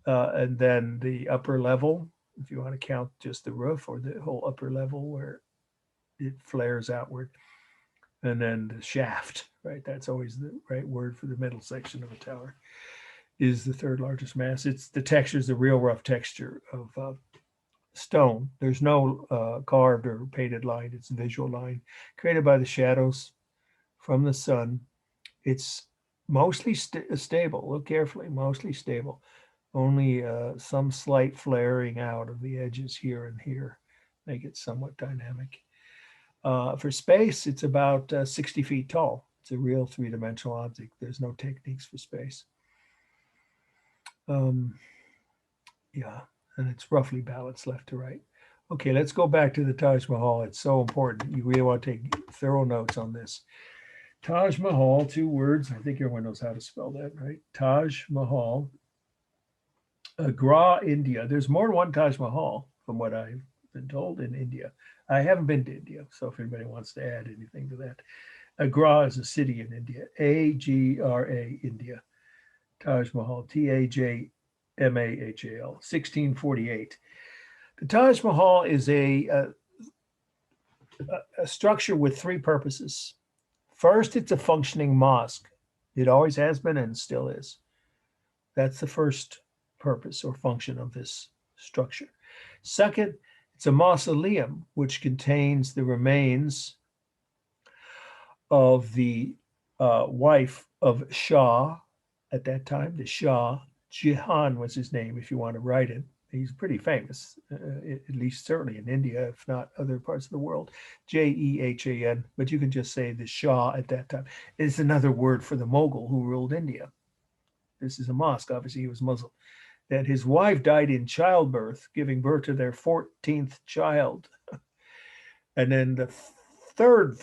A: And then the upper level, if you want to count just the roof or the whole upper level where it flares outward. And then the shaft, right? That's always the right word for the middle section of a tower, is the third largest mass. It's the texture is the real rough texture of stone. There's no carved or painted line. It's a visual line created by the shadows from the sun. It's mostly stable. Look carefully, mostly stable. Only some slight flaring out of the edges here and here make it somewhat dynamic. For space, it's about 60 feet tall. It's a real three-dimensional object. There's no techniques for space. Yeah, and it's roughly balanced left to right. Okay, let's go back to the Taj Mahal. It's so important. You really want to take thorough notes on this. Taj Mahal, 2 words. I think everyone knows how to spell that, right? Taj Mahal. Agra, India. There's more than one Taj Mahal, from what I've been told, in India. I haven't been to India, so if anybody wants to add anything to that. Agra is a city in India. A-G-R-A, India. Taj Mahal, T-A-J-M-A-H-A-L, 1648. The Taj Mahal is a structure with three purposes. First, it's a functioning mosque. It always has been and still is. That's the first purpose or function of this structure. Second, it's a mausoleum, which contains the remains of the wife of Shah at that time. The Shah, Jahan was his name, if you want to write it. He's pretty famous, at least certainly in India, if not other parts of the world. Jehan, but you can just say the Shah at that time. It's another word for the Mughal who ruled India. This is a mosque, obviously he was Muslim. That his wife died in childbirth, giving birth to their 14th child. And then the third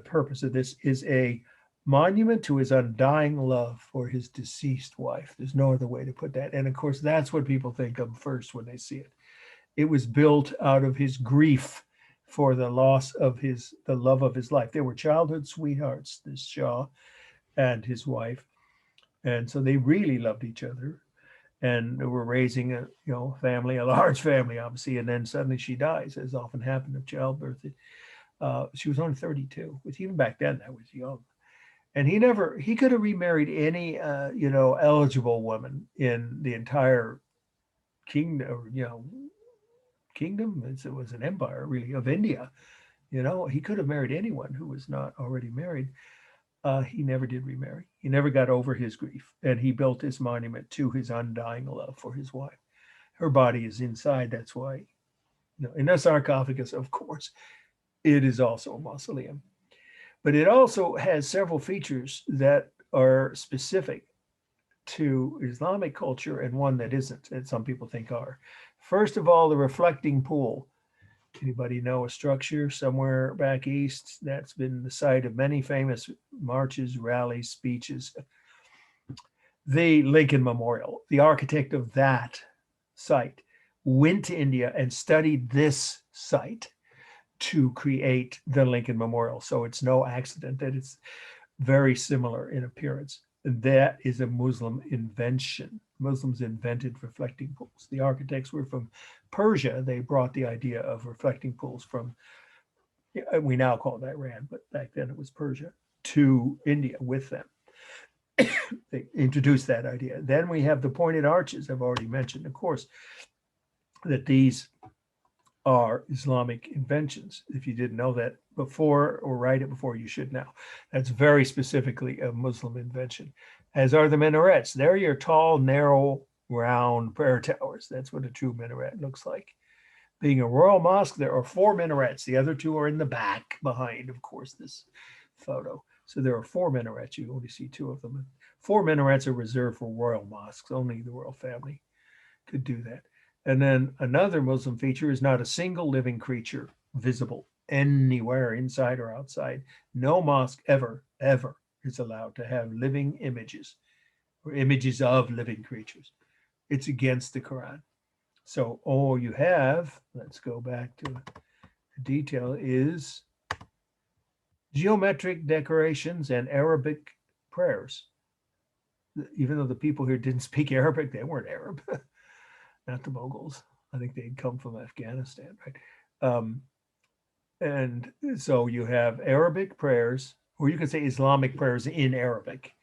A: purpose of this is a monument to his undying love for his deceased wife. There's no other way to put that. And of course, that's what people think of first when they see it. It was built out of his grief for the loss of the love of his life. They were childhood sweethearts, this Shah and his wife. And so they really loved each other. And they were raising a family, a large family, obviously. And then suddenly she dies, as often happened of childbirth. She was only 32, which even back then that was young. And he could have remarried any, eligible woman in the entire kingdom, kingdom. It was an empire really of India. He could have married anyone who was not already married. He never did remarry. He never got over his grief. And he built this monument to his undying love for his wife. Her body is inside. That's why, in a sarcophagus, of course, it is also a mausoleum. But it also has several features that are specific to Islamic culture and one that isn't, that some people think are. First of all, the reflecting pool. Anybody know a structure somewhere back east that's been the site of many famous marches, rallies, speeches? The Lincoln Memorial. The architect of that site went to India and studied this site to create the Lincoln Memorial. So it's no accident that it's very similar in appearance. And that is a Muslim invention. Muslims invented reflecting pools. The architects were from Persia. They brought the idea of reflecting pools from, we now call it Iran, but back then it was Persia, to India with them. They introduced that idea. Then we have the pointed arches I've already mentioned, of course, that these are Islamic inventions. If you didn't know that before or write it before, you should now. That's very specifically a Muslim invention, as are the minarets. They're your tall, narrow, round prayer towers. That's what a true minaret looks like. Being a royal mosque, there are 4 minarets. The other 2 are in the back behind, of course, this photo. So there are 4 minarets. You only see 2 of them. 4 minarets are reserved for royal mosques. Only the royal family could do that. And then another Muslim feature is not a single living creature visible anywhere, inside or outside. No mosque ever is allowed to have living images or images of living creatures. It's against the Quran. So all you have, let's go back to the detail, is geometric decorations and Arabic prayers. Even though the people here didn't speak Arabic, they weren't Arab. Not the Mughals. I think they'd come from Afghanistan, right? And so you have Arabic prayers, or you can say Islamic prayers in Arabic.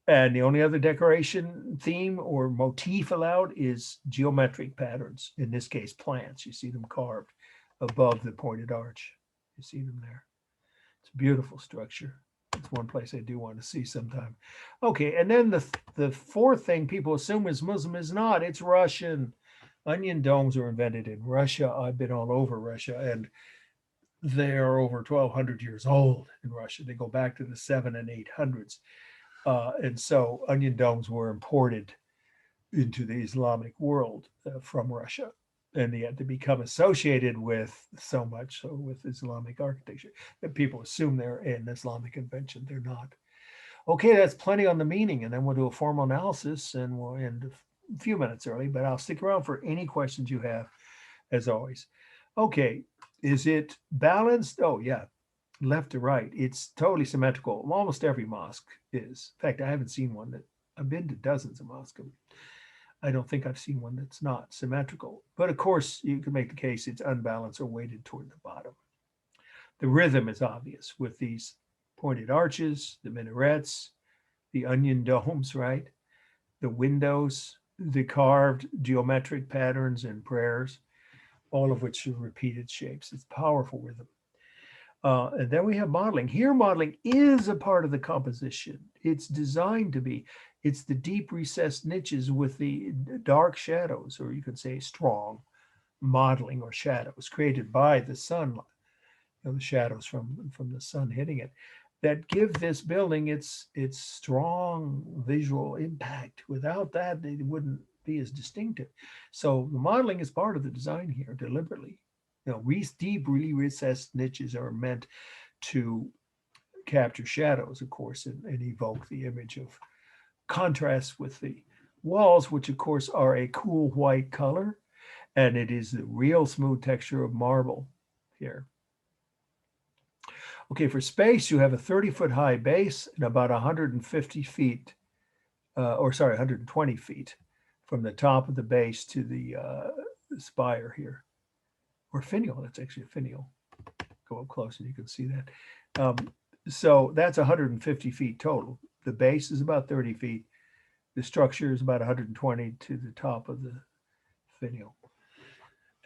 A: And the only other decoration theme or motif allowed is geometric patterns. In this case, plants. You see them carved above the pointed arch. You see them there. It's a beautiful structure. It's one place I do want to see sometime. Okay, and then the fourth thing people assume is Muslim is not. It's Russian. Onion domes were invented in Russia. I've been all over Russia, and they are over 1,200 years old in Russia. They go back to the 700s and 800s. And so onion domes were imported into the Islamic world from Russia. And they had to become associated with so much so with Islamic architecture that people assume they're an Islamic invention. They're not. Okay, that's plenty on the meaning. And then we'll do a formal analysis, and we'll end a few minutes early, but I'll stick around for any questions you have, as always. Okay, is it balanced? Oh, yeah, left to right. It's totally symmetrical. Almost every mosque is. In fact, I haven't seen one that, I've been to dozens of mosques. I don't think I've seen one that's not symmetrical. But of course, you can make the case it's unbalanced or weighted toward the bottom. The rhythm is obvious with these pointed arches, the minarets, the onion domes, right? The windows, the carved geometric patterns and prayers, all of which are repeated shapes. It's powerful rhythm. And then we have modeling. Here, modeling is a part of the composition. It's designed to be. It's the deep recessed niches with the dark shadows, or you could say strong modeling or shadows created by the sunlight, the shadows from the sun hitting it, that give this building its strong visual impact. Without that, it wouldn't be as distinctive. So the modeling is part of the design here deliberately. Deep, really recessed niches are meant to capture shadows, of course, and evoke the image of contrast with the walls, which of course are a cool white color, and it is the real smooth texture of marble here. Okay, for space, you have a 30-foot high base and about 150 feet, 120 feet from the top of the base to the spire here. Or finial, that's actually a finial. Go up close and you can see that. So that's 150 feet total. The base is about 30 feet. The structure is about 120 to the top of the finial.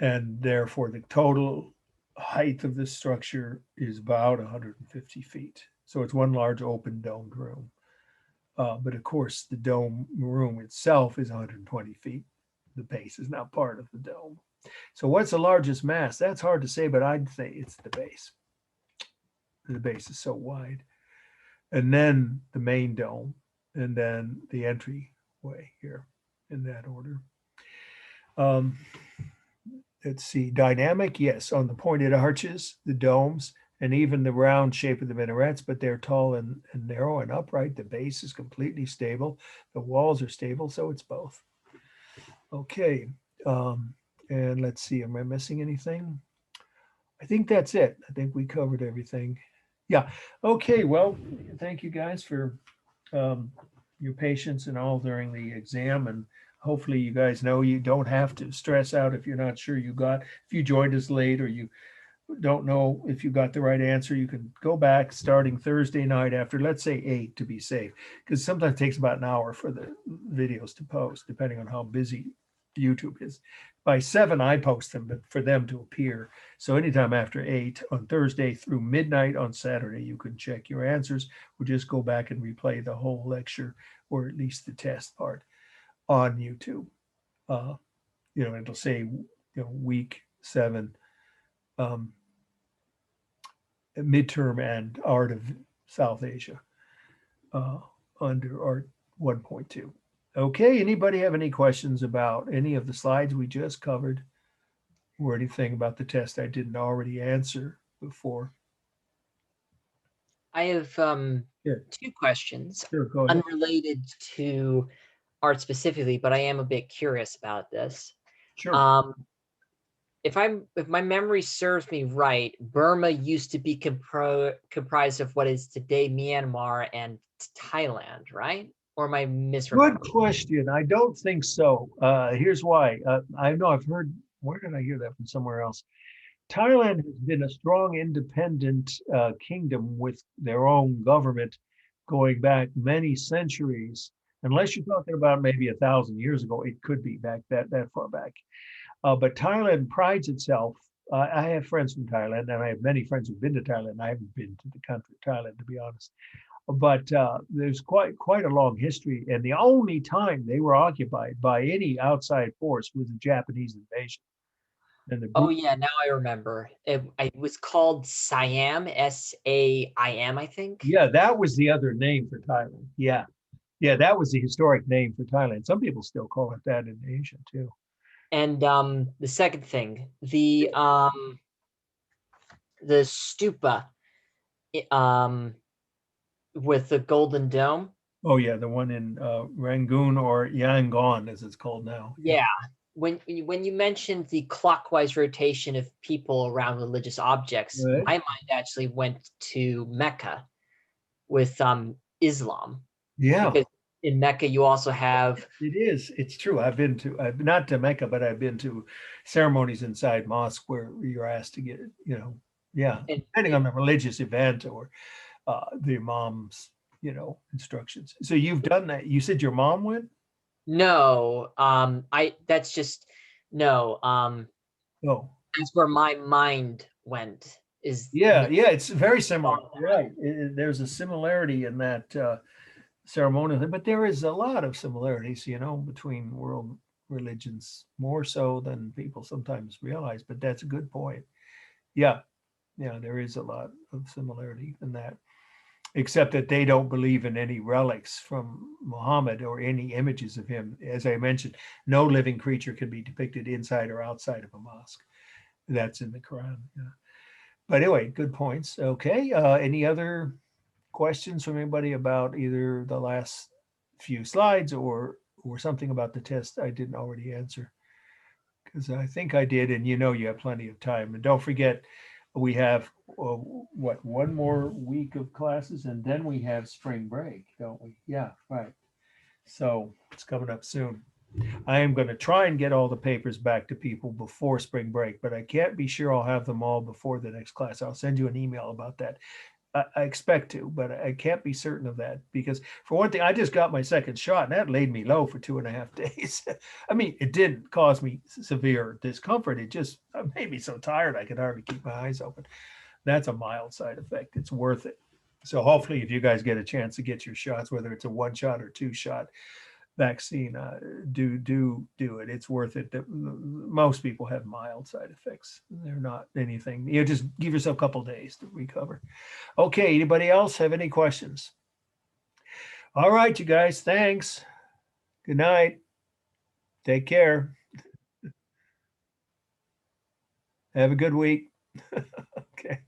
A: And therefore the total height of this structure is about 150 feet. So it's one large open domed room. But of course the dome room itself is 120 feet. The base is not part of the dome. So what's the largest mass? That's hard to say, but I'd say it's the base. The base is so wide. And then the main dome, and then the entryway here in that order. Let's see, dynamic, yes, on the pointed arches, the domes, and even the round shape of the minarets, but they're tall and narrow and upright. The base is completely stable. The walls are stable, so it's both. Okay. And let's see, am I missing anything? I think that's it. I think we covered everything. Yeah. Okay. Well, thank you guys for your patience and all during the exam. And hopefully you guys know you don't have to stress out if you're not sure if you joined us late or you don't know if you got the right answer. You can go back starting Thursday night after, let's say 8 to be safe, because sometimes it takes about an hour for the videos to post, depending on how busy YouTube is. By 7, I post them, but for them to appear. So anytime after 8 on Thursday through midnight on Saturday, you can check your answers or just go back and replay the whole lecture, or at least the test part on YouTube. It'll say, week 7, midterm and art of South Asia under art 1.2. Okay, anybody have any questions about any of the slides we just covered or anything about the test I didn't already answer before?
B: I have
A: Yeah.
B: 2 questions,
A: Sure, go ahead.
B: unrelated to art specifically, but I am a bit curious about this.
A: Sure.
B: If my memory serves me right, Burma used to be comprised of what is today Myanmar and Thailand, right? Or am I misremembering?
A: Good question. I don't think so. Here's why. I know I've heard, where did I hear that from? Somewhere else. Thailand has been a strong independent kingdom with their own government going back many centuries. Unless you're talking about maybe 1,000 years ago, it could be back that far back. But Thailand prides itself. I have friends from Thailand, and I have many friends who've been to Thailand. I haven't been to the country of Thailand, to be honest. But there's quite a long history, and the only time they were occupied by any outside force was the Japanese invasion. And the
B: Oh yeah, now I remember. It was called Siam, SAIM, I think.
A: Yeah, that was the other name for Thailand. Yeah, that was the historic name for Thailand. Some people still call it that in Asia too.
B: And the second thing, the stupa, with the golden dome.
A: Oh yeah, the one in Rangoon, or Yangon as it's called now.
B: Yeah. When you mentioned the clockwise rotation of people around religious objects,
A: Right.
B: my mind actually went to Mecca with Islam.
A: Yeah.
B: Because in Mecca, you also have
A: It is. It's true. I've not to Mecca, but I've been to ceremonies inside mosque where you're asked to get, yeah,
B: and,
A: depending on the religious event or the imam's, instructions. So you've done that. You said your mom went?
B: no, that's just no,
A: Oh,
B: that's where my mind went. Is
A: yeah, yeah. It's very similar. You're right. There's a similarity in that ceremonial, but there is a lot of similarities, between world religions, more so than people sometimes realize. But that's a good point. Yeah, yeah, there is a lot of similarity in that, except that they don't believe in any relics from Muhammad or any images of him. As I mentioned, no living creature can be depicted inside or outside of a mosque. That's in the Quran. Yeah. But anyway, good points. Okay. Any other questions from anybody about either the last few slides or something about the test I didn't already answer? Because I think I did, and you have plenty of time. And don't forget, we have one more week of classes, and then we have spring break, don't we? Yeah, right. So it's coming up soon. I am going to try and get all the papers back to people before spring break, but I can't be sure I'll have them all before the next class. I'll send you an email about that. I expect to, but I can't be certain of that because, for one thing, I just got my second shot and that laid me low for 2.5 days. I mean, it didn't cause me severe discomfort. It just made me so tired I could hardly keep my eyes open. That's a mild side effect. It's worth it. So hopefully, if you guys get a chance to get your shots, whether it's a 1-shot or 2-shot vaccine, do it. It's worth it. Most people have mild side effects. They're not anything. Just give yourself a couple days to recover. Okay, anybody else have any questions? All right, you guys, thanks. Good night. Take care. Have a good week. Okay.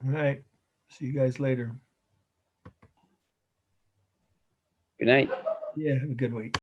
A: All right. See you guys later.
E: Good night.
A: Yeah, have a good week.